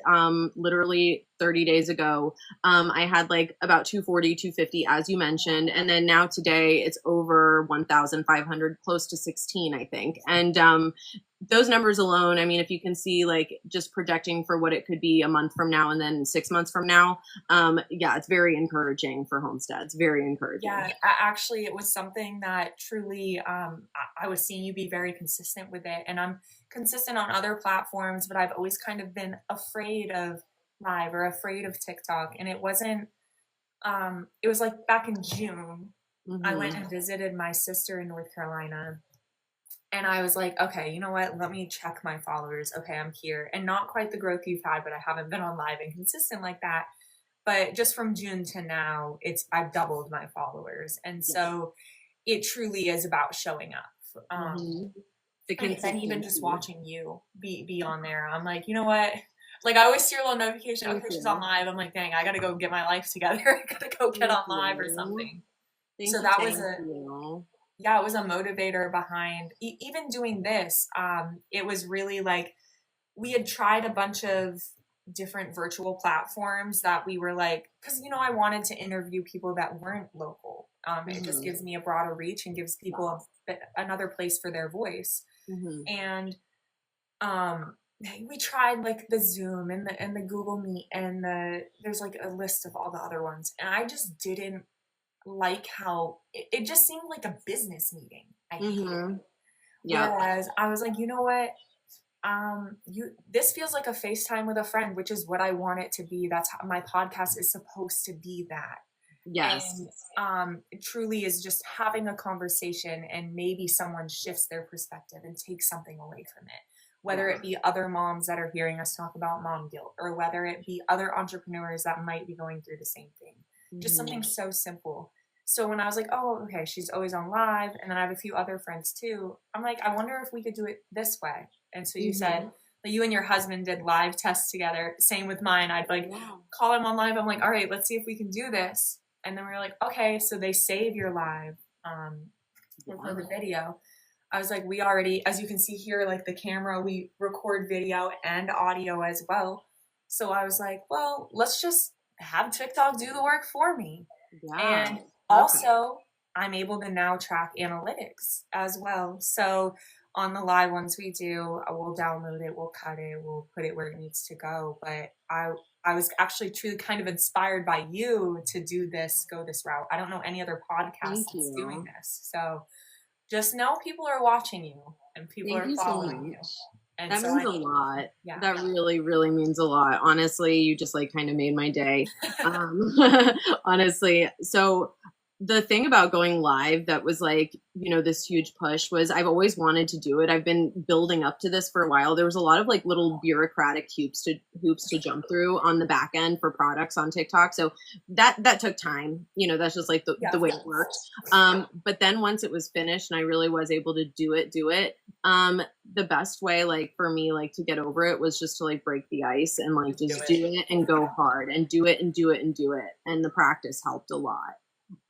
literally 30 days ago, I had like about 240, 250, as you mentioned. And then now today it's over 1,500, close to 16, I think. And those numbers alone, I mean, if you can see like just projecting for what it could be a month from now and then 6 months from now, yeah, it's very encouraging for Homesteads. Very encouraging. Yeah, actually, it was something that truly, I was seeing you be very consistent with it. And I'm consistent on other platforms, but I've always kind of been afraid of live or afraid of TikTok. And it wasn't, it was like back in June, I went and visited my sister in North Carolina. And I was like, okay, you know what? Let me check my followers. Okay, I'm here. And not quite the growth you've had, but I haven't been on live and consistent like that. But just from June to now, I've doubled my followers. And so it truly is about showing up. And even just watching you be on there, I'm like, you know what? Like I always see your little notification, okay, she's on live. I'm like, dang, I gotta go get my life together. I gotta go get on live or something. So that was it was a motivator behind even doing this. It was really like, we had tried a bunch of different virtual platforms that we were like, because I wanted to interview people that weren't local. It just gives me a broader reach and gives people another place for their voice. And we tried like the Zoom and the Google Meet and there's like a list of all the other ones, and I just didn't like how it just seemed like a business meeting. I hate it. Yeah. Whereas I was like, you know what? This feels like a FaceTime with a friend, which is what I want it to be. That's how my podcast is supposed to be, that. Yes. And it truly is just having a conversation, and maybe someone shifts their perspective and takes something away from it. Whether it be other moms that are hearing us talk about mom guilt, or whether it be other entrepreneurs that might be going through the same thing. Just something so simple. So when I was like, oh, okay, she's always on live, and then I have a few other friends too, I'm like, I wonder if we could do it this way. And so you said that you and your husband did live tests together. Same with mine. I'd like call him on live. I'm like, all right, let's see if we can do this. And then we were like, okay, so they save your live for the video. I was like, we already, as you can see here, like the camera, we record video and audio as well. So I was like, well, let's just have TikTok do the work for me. Yeah. And also, I'm able to now track analytics as well. So on the live ones we do, we'll download it, we'll cut it, we'll put it where it needs to go. But I was actually truly kind of inspired by you to do this, go this route. I don't know any other podcast that's doing this. So just know people are watching you and people are following you. And that so means a lot. Yeah. That really, really means a lot. Honestly, you just like kind of made my day. Honestly. So the thing about going live that was like, you know, this huge push was I've always wanted to do it. I've been building up to this for a while. There was a lot of like little bureaucratic hoops to jump through on the back end for products on TikTok. So that took time. You know, that's just like the way it works. But then once it was finished and I really was able to do it, the best way like for me like to get over it was just to like break the ice and like just do it and go hard and do it and do it and do it. And the practice helped a lot.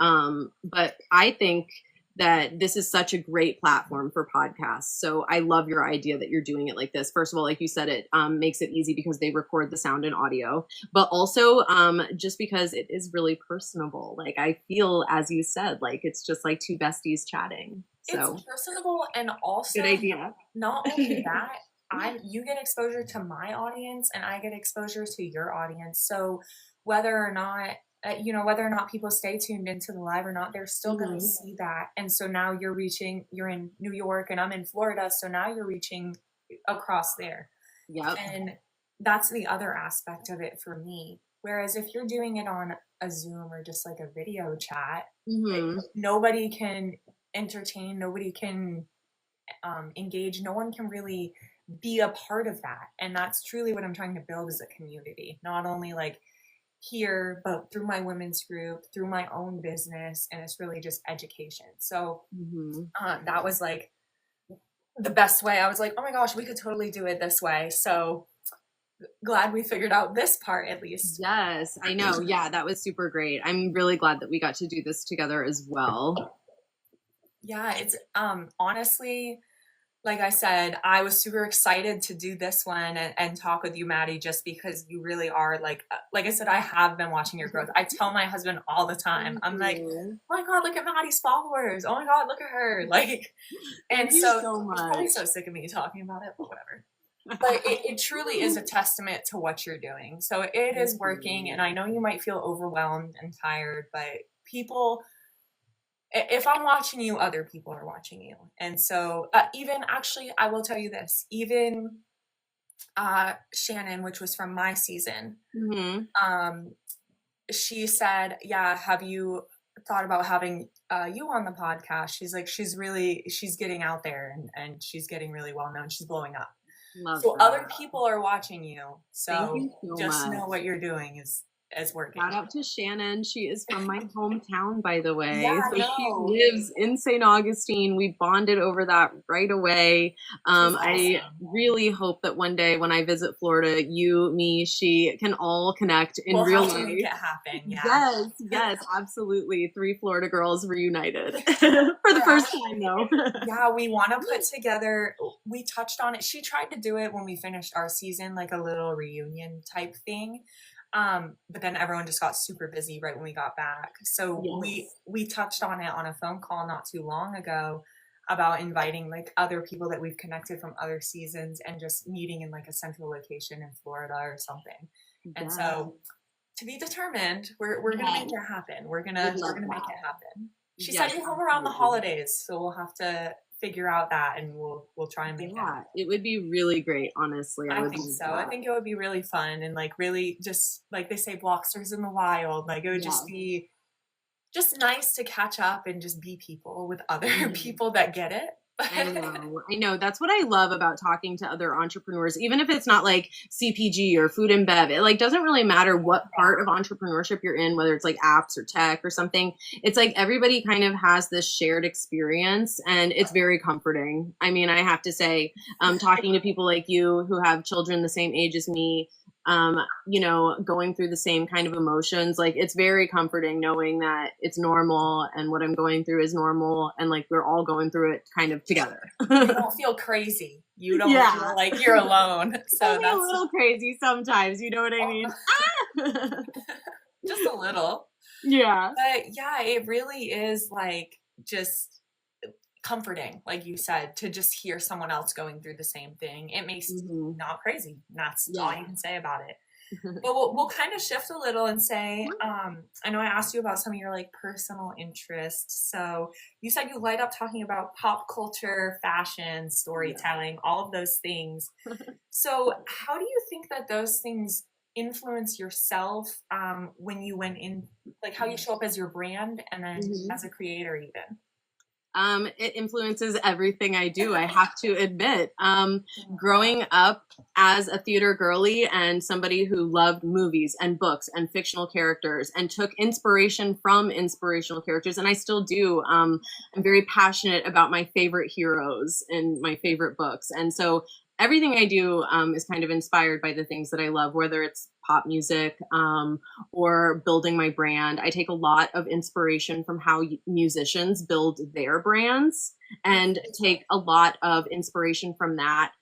But I think that this is such a great platform for podcasts. So I love your idea that you're doing it like this. First of all, like you said, it makes it easy because they record the sound and audio, but also just because it is really personable. Like I feel, as you said, like it's just like two besties chatting. So it's personable, and also good idea. Not only that, you get exposure to my audience and I get exposure to your audience. So whether or not people stay tuned into the live or not, they're still going to see that. And so now you're in New York and I'm in Florida. So now you're reaching across there. Yep. And that's the other aspect of it for me. Whereas if you're doing it on a Zoom or just like a video chat, nobody can entertain, nobody can engage, no one can really be a part of that. And that's truly what I'm trying to build, is a community, not only like here, but through my women's group, through my own business. And it's really just education. So that was like the best way. I was like, oh my gosh, we could totally do it this way. So glad we figured out this part at least. Yes, I know. Yeah, that was super great. I'm really glad that we got to do this together as well. Yeah, it's honestly, like I said, I was super excited to do this one and talk with you, Maddy, just because you really are like I said, I have been watching your growth. I tell my husband all the time, I'm like, oh my God, look at Maddy's followers. Oh my God, look at her. Like, and so he's probably so sick of me talking about it, but whatever. But it truly is a testament to what you're doing. So it is working. And I know you might feel overwhelmed and tired, but if I'm watching you, other people are watching you. And so even actually, I will tell you this, even Shannon, which was from my season, she said, yeah, have you thought about having you on the podcast? She's like, she's getting out there and she's getting really well known. She's blowing up. So other people are watching you. So just know what you're doing is working. Shout out to Shannon. She is from my hometown, by the way. Yeah, so she lives in St. Augustine. We bonded over that right away. Awesome. I really hope that one day when I visit Florida, you, me, she can all connect in real life. Make it happen. Yeah. Yes, absolutely. 3 Florida girls reunited for the first time, though. Yeah, we want to put together. We touched on it. She tried to do it when we finished our season, like a little reunion type thing. But then everyone just got super busy right when we got back. So we touched on it on a phone call not too long ago about inviting like other people that we've connected from other seasons and just meeting in like a central location in Florida or something. And so To be determined. We're gonna Yeah, make it happen. would We're love gonna make that. it happen. She said Yes, you're home around the absolutely. holidays, so we'll have to figure out that, and we'll try and make it Yeah, happen. it would be really great, honestly. I I would think love so. I that. think it would be really fun and like really just like they say, blocksters in the wild. Like it would just Yeah. be just nice to catch up and just be people with other Mhm. people that get it. I know. I know. That's what I love about talking to other entrepreneurs, even if it's not like CPG or food and bev. It like doesn't really matter what part of entrepreneurship you're in, whether it's like apps or tech or something. It's like everybody kind of has this shared experience and it's very comforting. I mean, I have to say, talking to people like you who have children the same age as me, going through the same kind of emotions, like it's very comforting knowing that it's normal and what I'm going through is normal and like we're all going through it kind of together. You don't feel crazy. You don't Yeah. feel like you're alone. So Only a that's little crazy sometimes, you know what I oh, mean? just a little. Yeah. But yeah, it really is like just comforting, like you said, to just hear someone else going through the same thing. It makes you Hmm. not crazy. That's all Yeah. you can say about it. But we'll kind of shift a little and say, I know I asked you about some of your like personal interests. So you said you light up talking about pop culture, fashion, Yeah. storytelling, all of those things. So how do you think that those things influence yourself when you went in, like how you show up as your brand and then Mhm. as a creator even? It influences everything I do, I have to admit. Growing up as a theater girly and somebody who loved movies and books and fictional characters and took inspiration from inspirational characters, and I still do. I'm very passionate about my favorite heroes and my favorite books. And so everything I do is kind of inspired by the things that I love, whether it's pop music, or building my brand. I take a lot of inspiration from how musicians build their brands and take a lot of inspiration from that.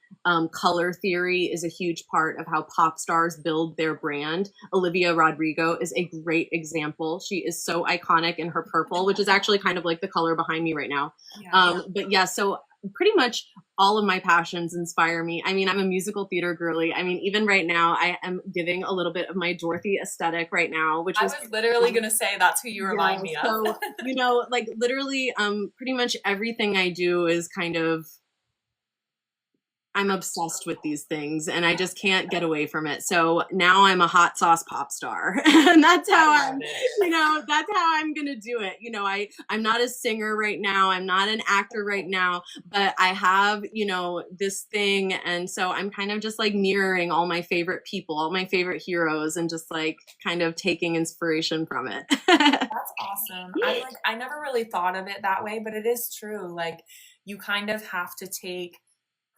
Color theory is a huge part of how pop stars build their brand. Olivia Rodrigo is a great example. She is so iconic in her purple, which is actually kind of like the color behind me right now. Yeah. But yeah, so pretty much all of my passions inspire me. I mean, I'm a musical theater girly. I mean, even right now, I am giving a little bit of my Dorothy aesthetic right now, which I was was literally gonna say that's who you yeah. remind me of. So like literally, pretty much everything I do is kind of I'm obsessed with these things and I just can't get away from it. So now I'm a hot sauce pop star. And that's I how love it. that's how I'm going to do it. I'm not a singer right now. I'm not an actor right now, but I have, this thing. And so I'm kind of just like mirroring all my favorite people, all my favorite heroes, and just like kind of taking inspiration from it. That's awesome. I never really thought of it that way, but it is true. Like you kind of have to take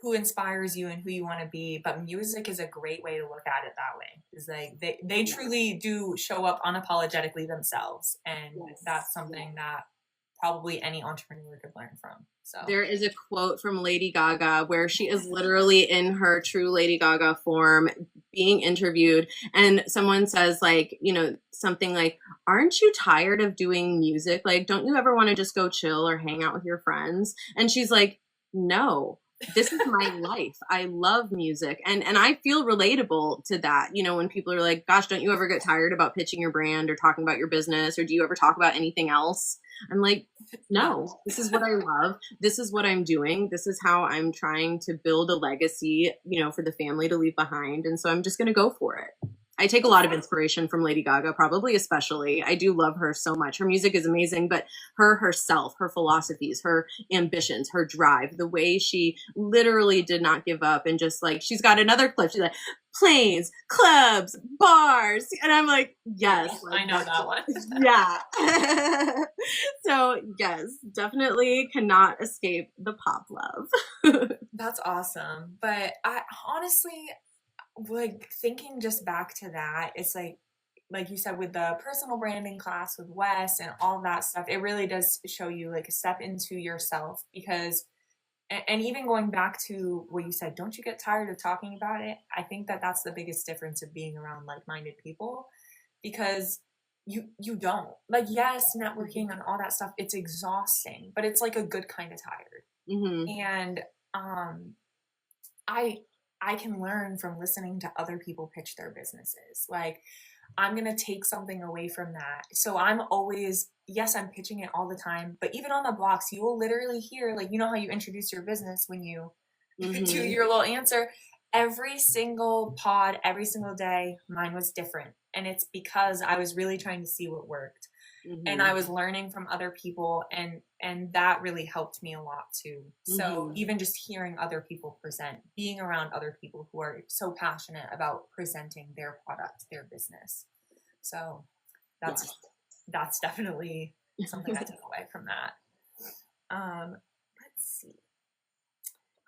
who inspires you and who you want to be, but music is a great way to look at it that way. It's like they Yeah. truly do show up unapologetically themselves, and Yes. that's something that probably any entrepreneur could learn from. So There is a quote from Lady Gaga where she is literally in her true Lady Gaga form being interviewed, and someone says, like, something like, "Aren't you tired of doing music? Like, don't you ever want to just go chill or hang out with your friends?" And she's like, "No. This is my life. I love music." And I feel relatable to that. When people are like, "Gosh, don't you ever get tired about pitching your brand or talking about your business, or do you ever talk about anything else?" I'm like, no. no, this is what I love. This is what I'm doing. This is how I'm trying to build a legacy, for the family to leave behind. And so I'm just going to go for it. I take a lot of inspiration from Lady Gaga, probably especially. I do love her so much. Her music is amazing, but her herself, her philosophies, her ambitions, her drive, the way she literally did not give up, and just like she's got another clip. She's like, planes, clubs, bars. And I'm like, yes. Like, I know that one. Yeah. So yes, definitely cannot escape the pop love. That's awesome. But I honestly, like thinking just back to that, it's like you said with the personal branding class with Wes and all that stuff, it really does show you like a step into yourself because and even going back to what you said, don't you get tired of talking about it? I think that that's the biggest difference of being around like-minded people because you don't. Like yes, networking and all that stuff, it's exhausting, but it's like a good kind of tired. Hmm. And um I I can learn from listening to other people pitch their businesses. Like I'm going to take something away from that. So I'm always, yes, I'm pitching it all the time, but even on the blocks, you will literally hear, like, you know how you introduce your business when you do your little answer. Every single pod, every single day, mine was different. And it's because I was really trying to see what worked. And I was learning from other people, and that really helped me a lot too. So even just hearing other people present, being around other people who are so passionate about presenting their product, their business. So that's definitely something I took away from that. Let's see.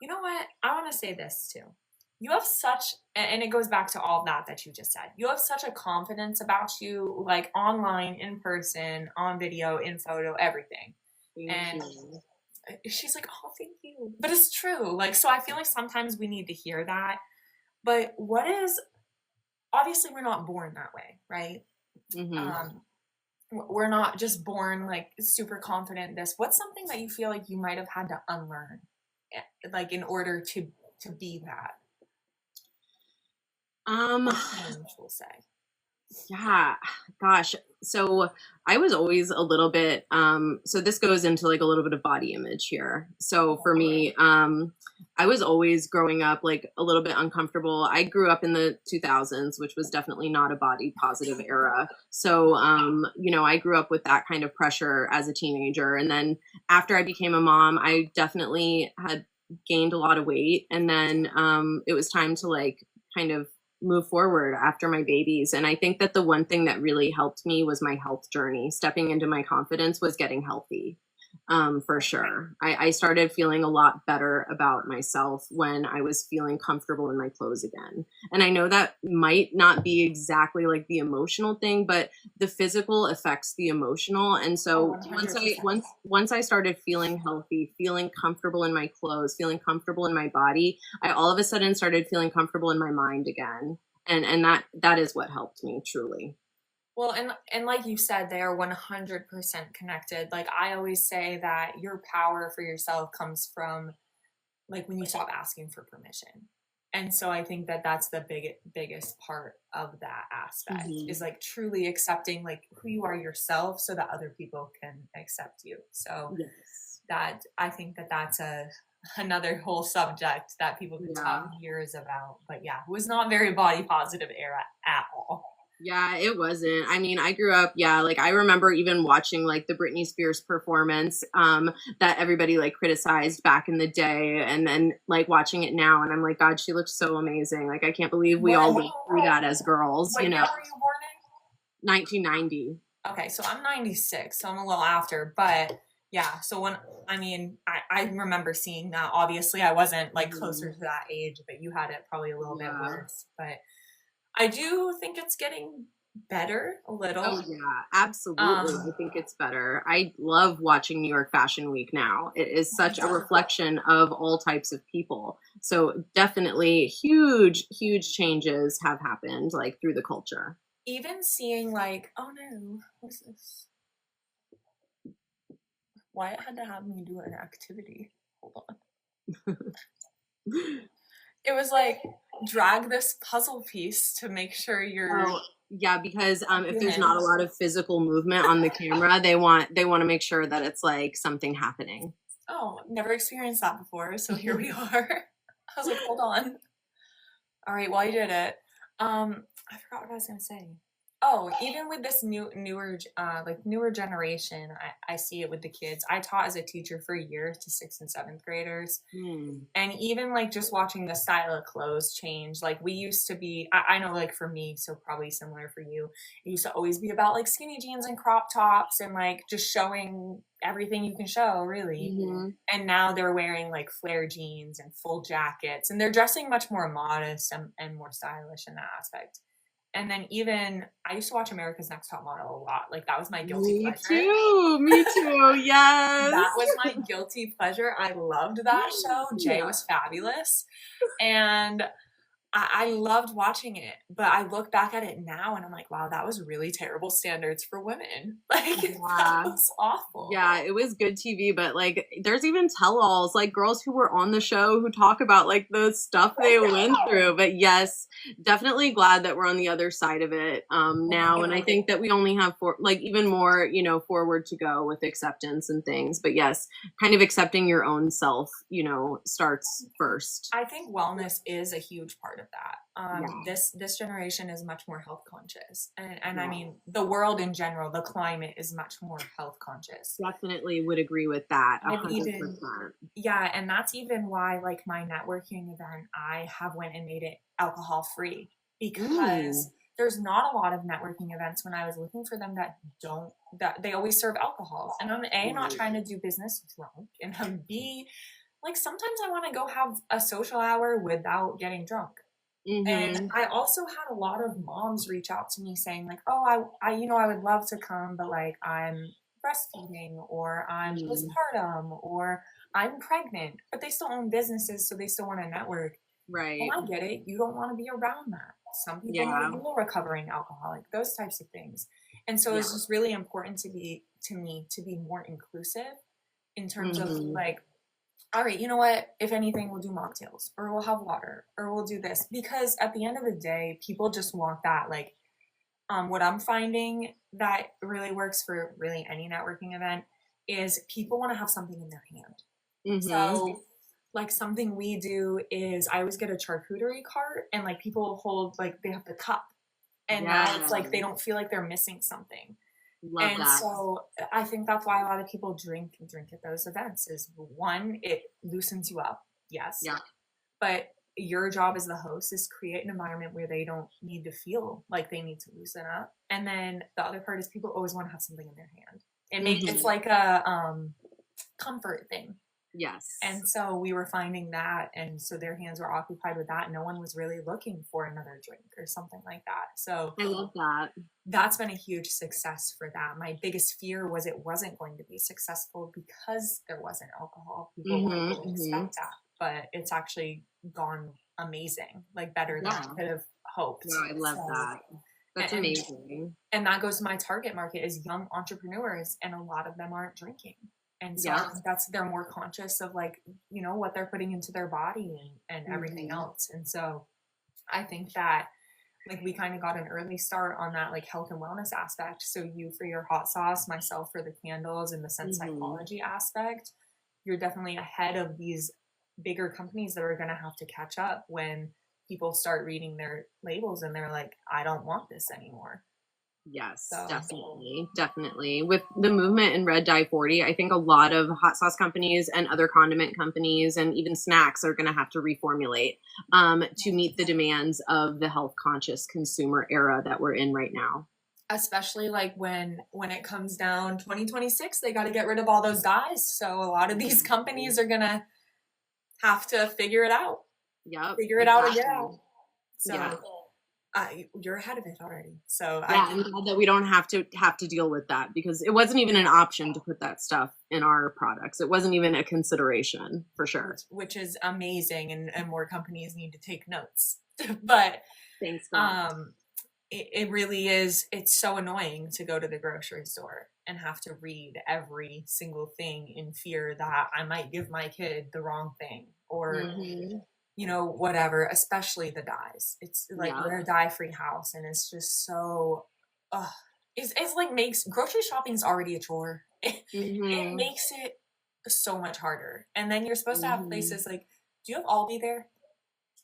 You know what? I want to say this too. You have such, and it goes back to all that you just said. You have such a confidence about you, like online, in person, on video, in photo, everything. And she's like, oh, thank you. But it's true. Like, so I feel like sometimes we need to hear that. But obviously we're not born that way, right? We're not just born like super confident in this. What's something that you feel like you might have had to unlearn, like in order to be that? We'll say. Yeah, gosh. So I was always a little bit, so this goes into like a little bit of body image here. So for me, I was always growing up like a little bit uncomfortable. I grew up in the 2000s, which was definitely not a body positive era. So, you know, I grew up with that kind of pressure as a teenager. And then after I became a mom, I definitely had gained a lot of weight. And then it was time to like kind of move forward after my babies. And I think that the one thing that really helped me was my health journey. Stepping into my confidence was getting healthy, for sure. I started feeling a lot better about myself when I was feeling comfortable in my clothes again. And I know that might not be exactly like the emotional thing, but the physical affects the emotional. And so once I started feeling healthy, feeling comfortable in my clothes, feeling comfortable in my body, I all of a sudden started feeling comfortable in my mind again. And that is what helped me truly. Well, and like you said, they are 100% connected. Like I always say that your power for yourself comes from like when you stop asking for permission. And so I think that that's the biggest part of that aspect is like truly accepting like who you are yourself so that other people can accept you. So that I think that that's another whole subject that people could talk years about. But yeah, it was not very body positive era at all. Yeah, it wasn't. I mean, I grew up, like I remember even watching like the Britney Spears performance that everybody like criticized back in the day, and then like watching it now and I'm like, God, she looks so amazing. Like I can't believe we all went through that as girls. Wait, you know. When were you born in? 1990. Okay, so I'm 96, so I'm a little after, but yeah, so when, I mean, I remember seeing that. Obviously I wasn't like closer to that age, but you had it probably a little bit worse, but I do think it's getting better a little. Oh yeah, absolutely. I think it's better. I love watching New York Fashion Week now. It is such a reflection of all types of people. So definitely huge changes have happened like through the culture. Even seeing like, oh no, what's this? Why it had to have me do an activity. Hold on. It was like drag this puzzle piece to make sure you're because if there's not a lot of physical movement on the camera, they want to make sure that it's like something happening. Oh, never experienced that before, so here we are. I was like, hold on. All right, well, I did it. I forgot what I was gonna say. Oh, even with this newer generation, I see it with the kids. I taught as a teacher for years to 6th and 7th graders. And even like just watching the style of clothes change, like we used to be, I know like for me, so probably similar for you, it used to always be about like skinny jeans and crop tops and like just showing everything you can show really. And now they're wearing like flare jeans and full jackets and they're dressing much more modest and more stylish in that aspect. And then even I used to watch America's Next Top Model a lot. Like that was my guilty pleasure. Me too. Yes. That was my guilty pleasure. I loved that show. Jay was fabulous. And I loved watching it, but I look back at it now and I'm like, wow, that was really terrible standards for women. Like that Yeah. was awful. Yeah, it was good TV, but like there's even tell-alls, like girls who were on the show who talk about like the stuff they went through. But yes, definitely glad that we're on the other side of it now. And I think that we only have like even more, you know, forward to go with acceptance and things. But yes, kind of accepting your own self, you know, starts first. I think wellness is a huge part of that. Yeah. This generation is much more health conscious, and I Yeah. mean the world in general, the climate is much more health conscious. Definitely would agree with that. I've 100%. even Yeah, and that's even why like my networking event, I have went and made it alcohol free because Mm, there's not a lot of networking events when I was looking for them that they always serve alcohol, and I'm A, not right. trying to do business drunk, and I'm B, like sometimes I want to go have a social hour without getting drunk. And Mm-hmm. I also had a lot of moms reach out to me saying like, "Oh, I would love to come, but like I'm breastfeeding or I'm Mm, postpartum or I'm pregnant," but they still own businesses, so they still want to network. And right. I get it. You don't want to be around that. Some people might Yeah. be a recovering alcoholic, those types of things. And so it's Yeah. just really important to me to be more inclusive in terms of Mm-hmm. like, all right, you know what? If anything, we'll do mocktails or we'll have water or we'll do this because at the end of the day, people just want that. Like, what I'm finding that really works for really any networking event is people want to have something in their hand. Mm-hmm. So, like, something we do is I always get a charcuterie cart and like people hold, like, they have the cup. And now it's Yeah. like they don't feel like they're missing something. Love And that. so I think that's why a lot of people drink at those events is one, it loosens you up, yes. Yeah. But your job as the host is create an environment where they don't need to feel like they need to loosen up. And then the other part is people always want to have something in their hand. It's Mm-hmm. like a comfort thing. Yes. And so we were finding that, and so their hands were occupied with that. No one was really looking for another drink or something like that. So I love that. that's been a huge success for that. My biggest fear was it wasn't going to be successful because there wasn't alcohol. People Mm-hmm. would Mm-hmm. expect that, but it's actually gone amazing, like better than I Yeah. could have hoped. No, I love So, that. That's and amazing. and that goes to my target market is young entrepreneurs, and a lot of them aren't drinking. And so I Yeah. think they're more conscious of like, what they're putting into their body and everything Mm-hmm. else. And so I think that like we kind of got an early start on that like health and wellness aspect. So you for your hot sauce, myself for the candles and the sense Mm-hmm. psychology aspect, you're definitely ahead of these bigger companies that are going to have to catch up when people start reading their labels and they're like, I don't want this anymore. Yes, So definitely. Definitely. With the movement in Red Dye 40, I think a lot of hot sauce companies and other condiment companies and even snacks are going to have to reformulate to meet the demands of the health conscious consumer era that we're in right now. especially like when it comes down 2026, they got to get rid of all those dyes. So a lot of these companies are going to have to Yep, figure it out or get exactly. out. Yeah. So you're ahead of it already. So Yeah, I'm glad that we don't have to deal with that because it wasn't even an option to put that stuff in our products. It wasn't even a consideration for sure. which is amazing, and more companies need to take notes. But Thanks, God. it really is. It's so annoying to go to the grocery store and have to read every single thing in fear that I might give my kid the wrong thing or Mm-hmm. whatever, especially the dyes. It's like Yeah. we're a dye-free house, and it's just so, it's like makes grocery shopping's already a chore. It Mm-hmm. makes it so much harder. And then you're supposed to have Mm-hmm. places like, do you have Aldi there?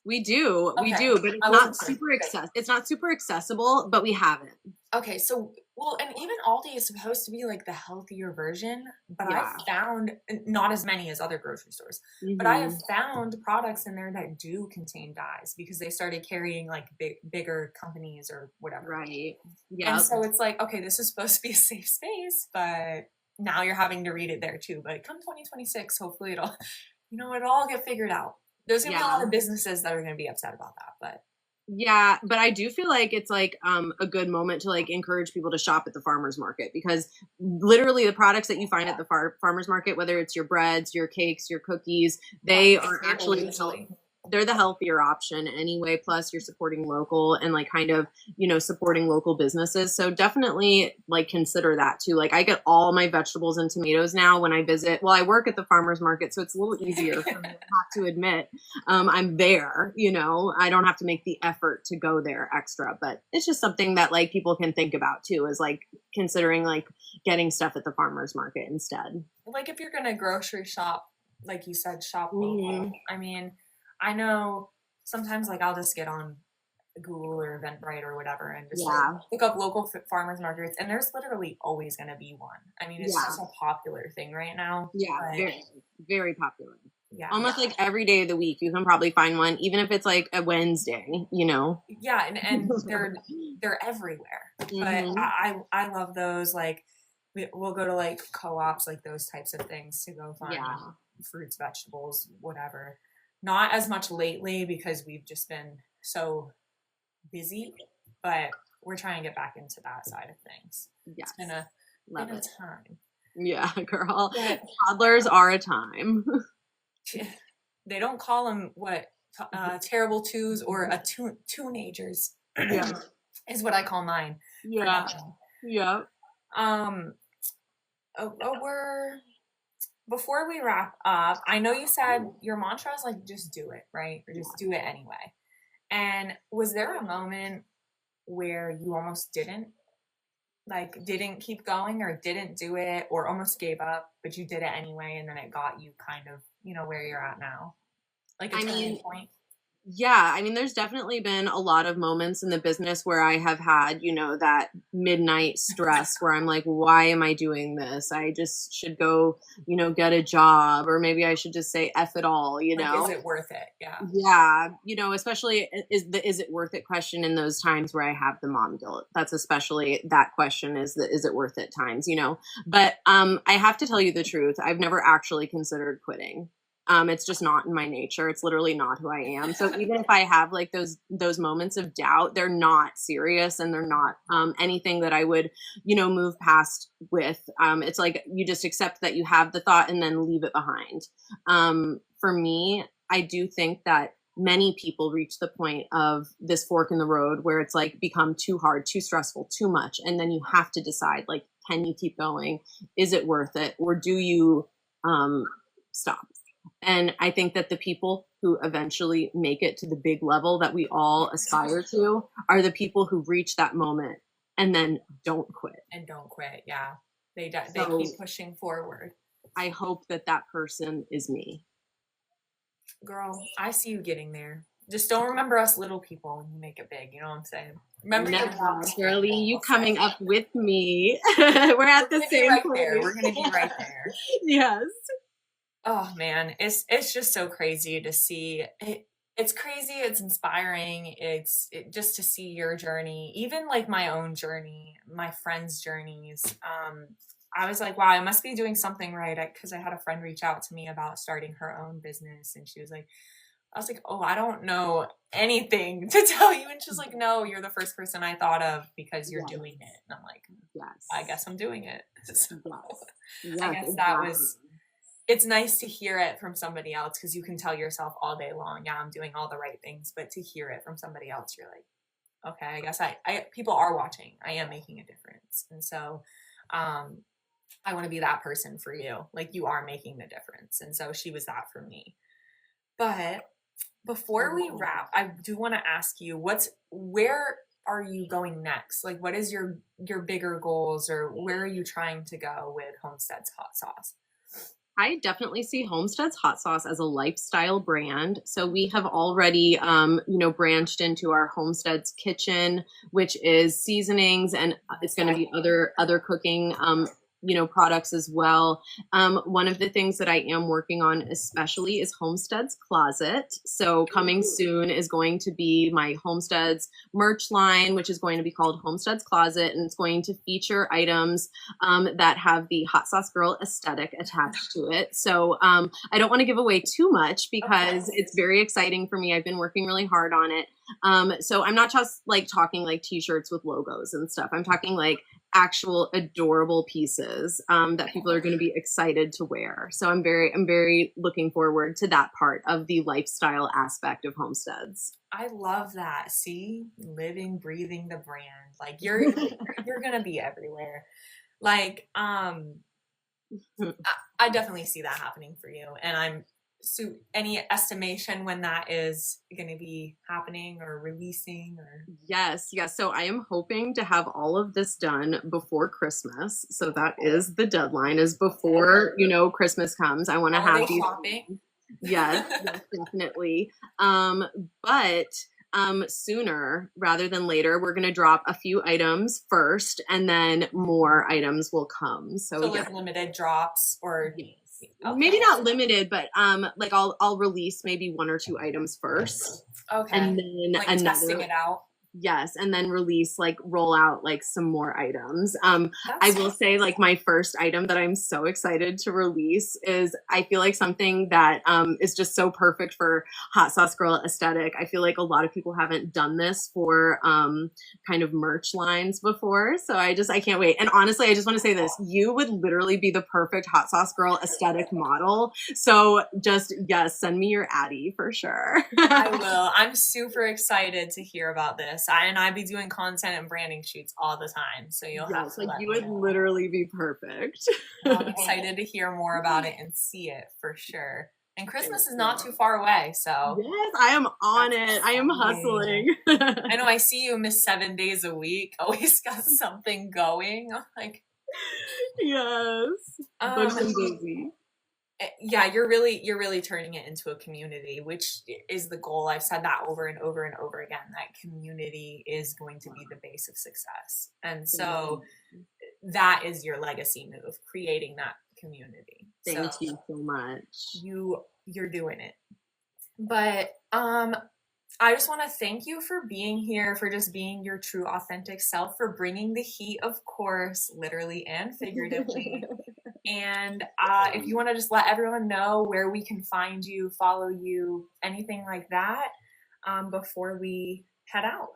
We Okay, do, but I it's wasn't not sure. super it's not super accessible, but we have it. Okay, so well, and even Aldi is supposed to be like the healthier version, but Yeah. I've found not as many as other grocery stores, but I have Mm-hmm. found products in there that do contain dyes because they started carrying like bigger companies or whatever. Right. And Yep. so it's like, okay, this is supposed to be a safe space, but now you're having to read it there too. But come 2026, hopefully it'll all get figured out. There's gonna be a lot Yeah. of businesses that are gonna be upset about that, but Yeah, but I do feel like it's like a good moment to like encourage people to shop at the farmers market because literally the products that you find at the farmers market, whether it's your breads, your cakes, your cookies, they are actually usually. they're the healthier option anyway. Plus you're supporting local and like kind of, you know, supporting local businesses. So definitely like consider that too. Like I get all my vegetables and tomatoes now when I visit. Well, I work at the farmer's market, so it's a little easier for me, I have to admit. I'm there, you know, I don't have to make the effort to go there extra, but it's just something that like people can think about too, is like considering like getting stuff at the farmer's market instead. Like if you're going to grocery shop, like you said, shop local. I mean, I know sometimes like I'll just get on Google or Eventbrite or whatever and just like, look up local farmers markets, and there's literally always going to be one. I mean, it's just a popular thing right now. Very, very popular. Almost like every day of the week you can probably find one, even if it's like a Wednesday, you know. And they're everywhere. But I love those. Like we'll go to like co-ops, like those types of things to go find fruits, vegetables, whatever. Not as much lately because we've just been so busy, but we're trying to get back into that side of things. It's been a time. Yeah, girl. But toddlers are a time. They don't call them terrible twos or a teenagers. Is what I call mine. Before we wrap up, I know you said your mantra is like just do it, right? Or just do it anyway. And was there a moment where you almost didn't keep going or didn't do it or almost gave up, but you did it anyway, and then it got you kind of, you know, where you're at now? Like a turning point? Yeah, I mean, there's definitely been a lot of moments in the business where I have had, you know, that midnight stress where I'm like, why am I doing this? I just should go, you know, get a job, or maybe I should just say F it all, you know? Is it worth it? Yeah. Yeah. You know, especially is it worth it question in those times where I have the mom guilt. That's especially that question is it worth it times, you know? But I have to tell you the truth. I've never actually considered quitting. It's just not in my nature. It's literally not who I am. So even if I have like those moments of doubt, they're not serious and they're not anything that I would, you know, move past with. It's like you just accept that you have the thought and then leave it behind. For me, I do think that many people reach the point of this fork in the road where it's like become too hard, too stressful, too much. And then you have to decide, like, can you keep going? Is it worth it? Or do you stop? And I think that the people who eventually make it to the big level that we all aspire to are the people who reach that moment and then don't quit. Yeah. They keep pushing forward. I hope that person is me. Girl, I see you getting there. Just don't remember us little people when you make it big. You know what I'm saying? Remember girlie, you coming up with me. We're at the same right place. There. We're going to be right there. Yes. Oh man, it's just so crazy to see. It's crazy. It's inspiring. It's just to see your journey, even like my own journey, my friends' journeys. I was like, wow, I must be doing something right, because I had a friend reach out to me about starting her own business, and she was like, I was like, oh, I don't know anything to tell you, and she's like, no, you're the first person I thought of because you're doing it, and I'm like, yes, I guess I'm doing it. So, yes, I guess that was. It's nice to hear it from somebody else, because you can tell yourself all day long, yeah, I'm doing all the right things, but to hear it from somebody else, you're like, okay, I guess I people are watching. I am making a difference. And so I want to be that person for you. Like, you are making the difference. And so she was that for me. But before we wrap, I do want to ask you, where are you going next? Like, what is your bigger goals, or where are you trying to go with Homestead's hot sauce? I definitely see Homestead's hot sauce as a lifestyle brand. So we have already, branched into our Homestead's kitchen, which is seasonings, and it's going to be other cooking, products as well. One of the things that I am working on especially is Homestead's Closet. So coming soon is going to be my Homestead's merch line, which is going to be called Homestead's Closet, and it's going to feature items that have the Hot Sauce Girl aesthetic attached to it. So I don't want to give away too much because it's very exciting for me. I've been working really hard on it. So I'm not just like talking like t-shirts with logos and stuff. I'm talking like actual adorable pieces that people are going to be excited to wear. So I'm very looking forward to that part of the lifestyle aspect of Homesteads. I love that. See, living, breathing the brand. Like you're gonna be everywhere. Like, I definitely see that happening for you, and any estimation when that is going to be happening or releasing or Yes. So I am hoping to have all of this done before Christmas. So that is the deadline, is before, Christmas comes. I want to have these. shopping. Yes, definitely. But sooner rather than later, we're going to drop a few items first, and then more items will come. So like limited drops or maybe not limited, but like I'll release maybe 1 or 2 items first. Okay. And then like testing it out. Yes, and then roll out like some more items. I will say, like, my first item that I'm so excited to release is, I feel like, something that is just so perfect for hot sauce girl aesthetic. I feel like a lot of people haven't done this for kind of merch lines before, so I can't wait. And honestly, I just want to say this: you would literally be the perfect hot sauce girl aesthetic model. So just send me your Addy for sure. I will. I'm super excited to hear about this. I'd be doing content and branding shoots all the time, so you'll have to you would literally be perfect. I'm excited to hear more about it and see it for sure. And Christmas is not too far away, so yes, I am on it. I am hustling. I know. I see you miss 7 days a week. Always got something going. Like, yes, booked and busy. Yeah, you're really turning it into a community, which is the goal. I've said that over and over and over again, that community is going to be the base of success. And so that is your legacy move, creating that community. Thank you so much. You're doing it. But I just want to thank you for being here, for just being your true authentic self, for bringing the heat, of course, literally and figuratively. And if you want to just let everyone know where we can find you, follow you, anything like that, before we head out.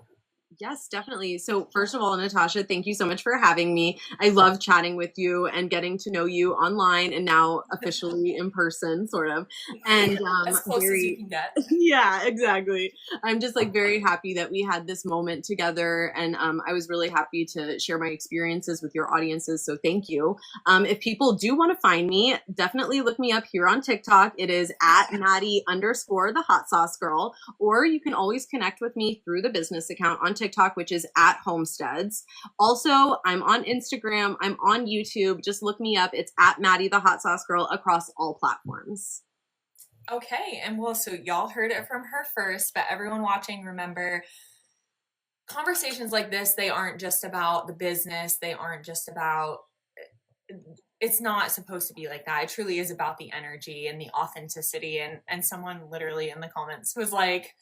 Yes, definitely. So first of all, Natasha, thank you so much for having me. I love chatting with you and getting to know you online and now officially in person, sort of. And as close as you can get. Yeah, exactly. I'm just like very happy that we had this moment together, and I was really happy to share my experiences with your audiences. So thank you. If people do want to find me, definitely look me up here on TikTok. It is at Maddy_the hot sauce girl, or you can always connect with me through the business account on TikTok, which is at Homesteads. Also, I'm on Instagram. I'm on YouTube. Just look me up. It's at Maddy the hot sauce girl across all platforms. Okay. And well, so y'all heard it from her first, but everyone watching, remember, conversations like this, they aren't just about the business. They aren't just about, it's not supposed to be like that. It truly is about the energy and the authenticity. And someone literally in the comments was like,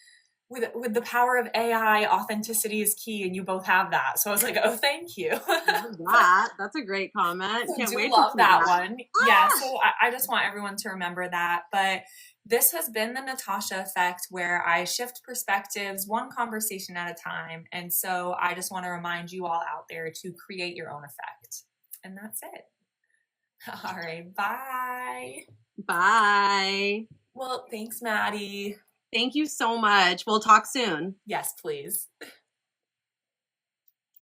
with the power of AI, authenticity is key, and you both have that. So I was like, oh, thank you. That's a great comment. Can't wait love that one. Yeah, so I just want everyone to remember that. But this has been the Natasha Effect, where I shift perspectives one conversation at a time. And so I just want to remind you all out there to create your own effect. And that's it. All right, bye. Bye. Well, thanks, Maddy. Thank you so much. We'll talk soon. Yes, please.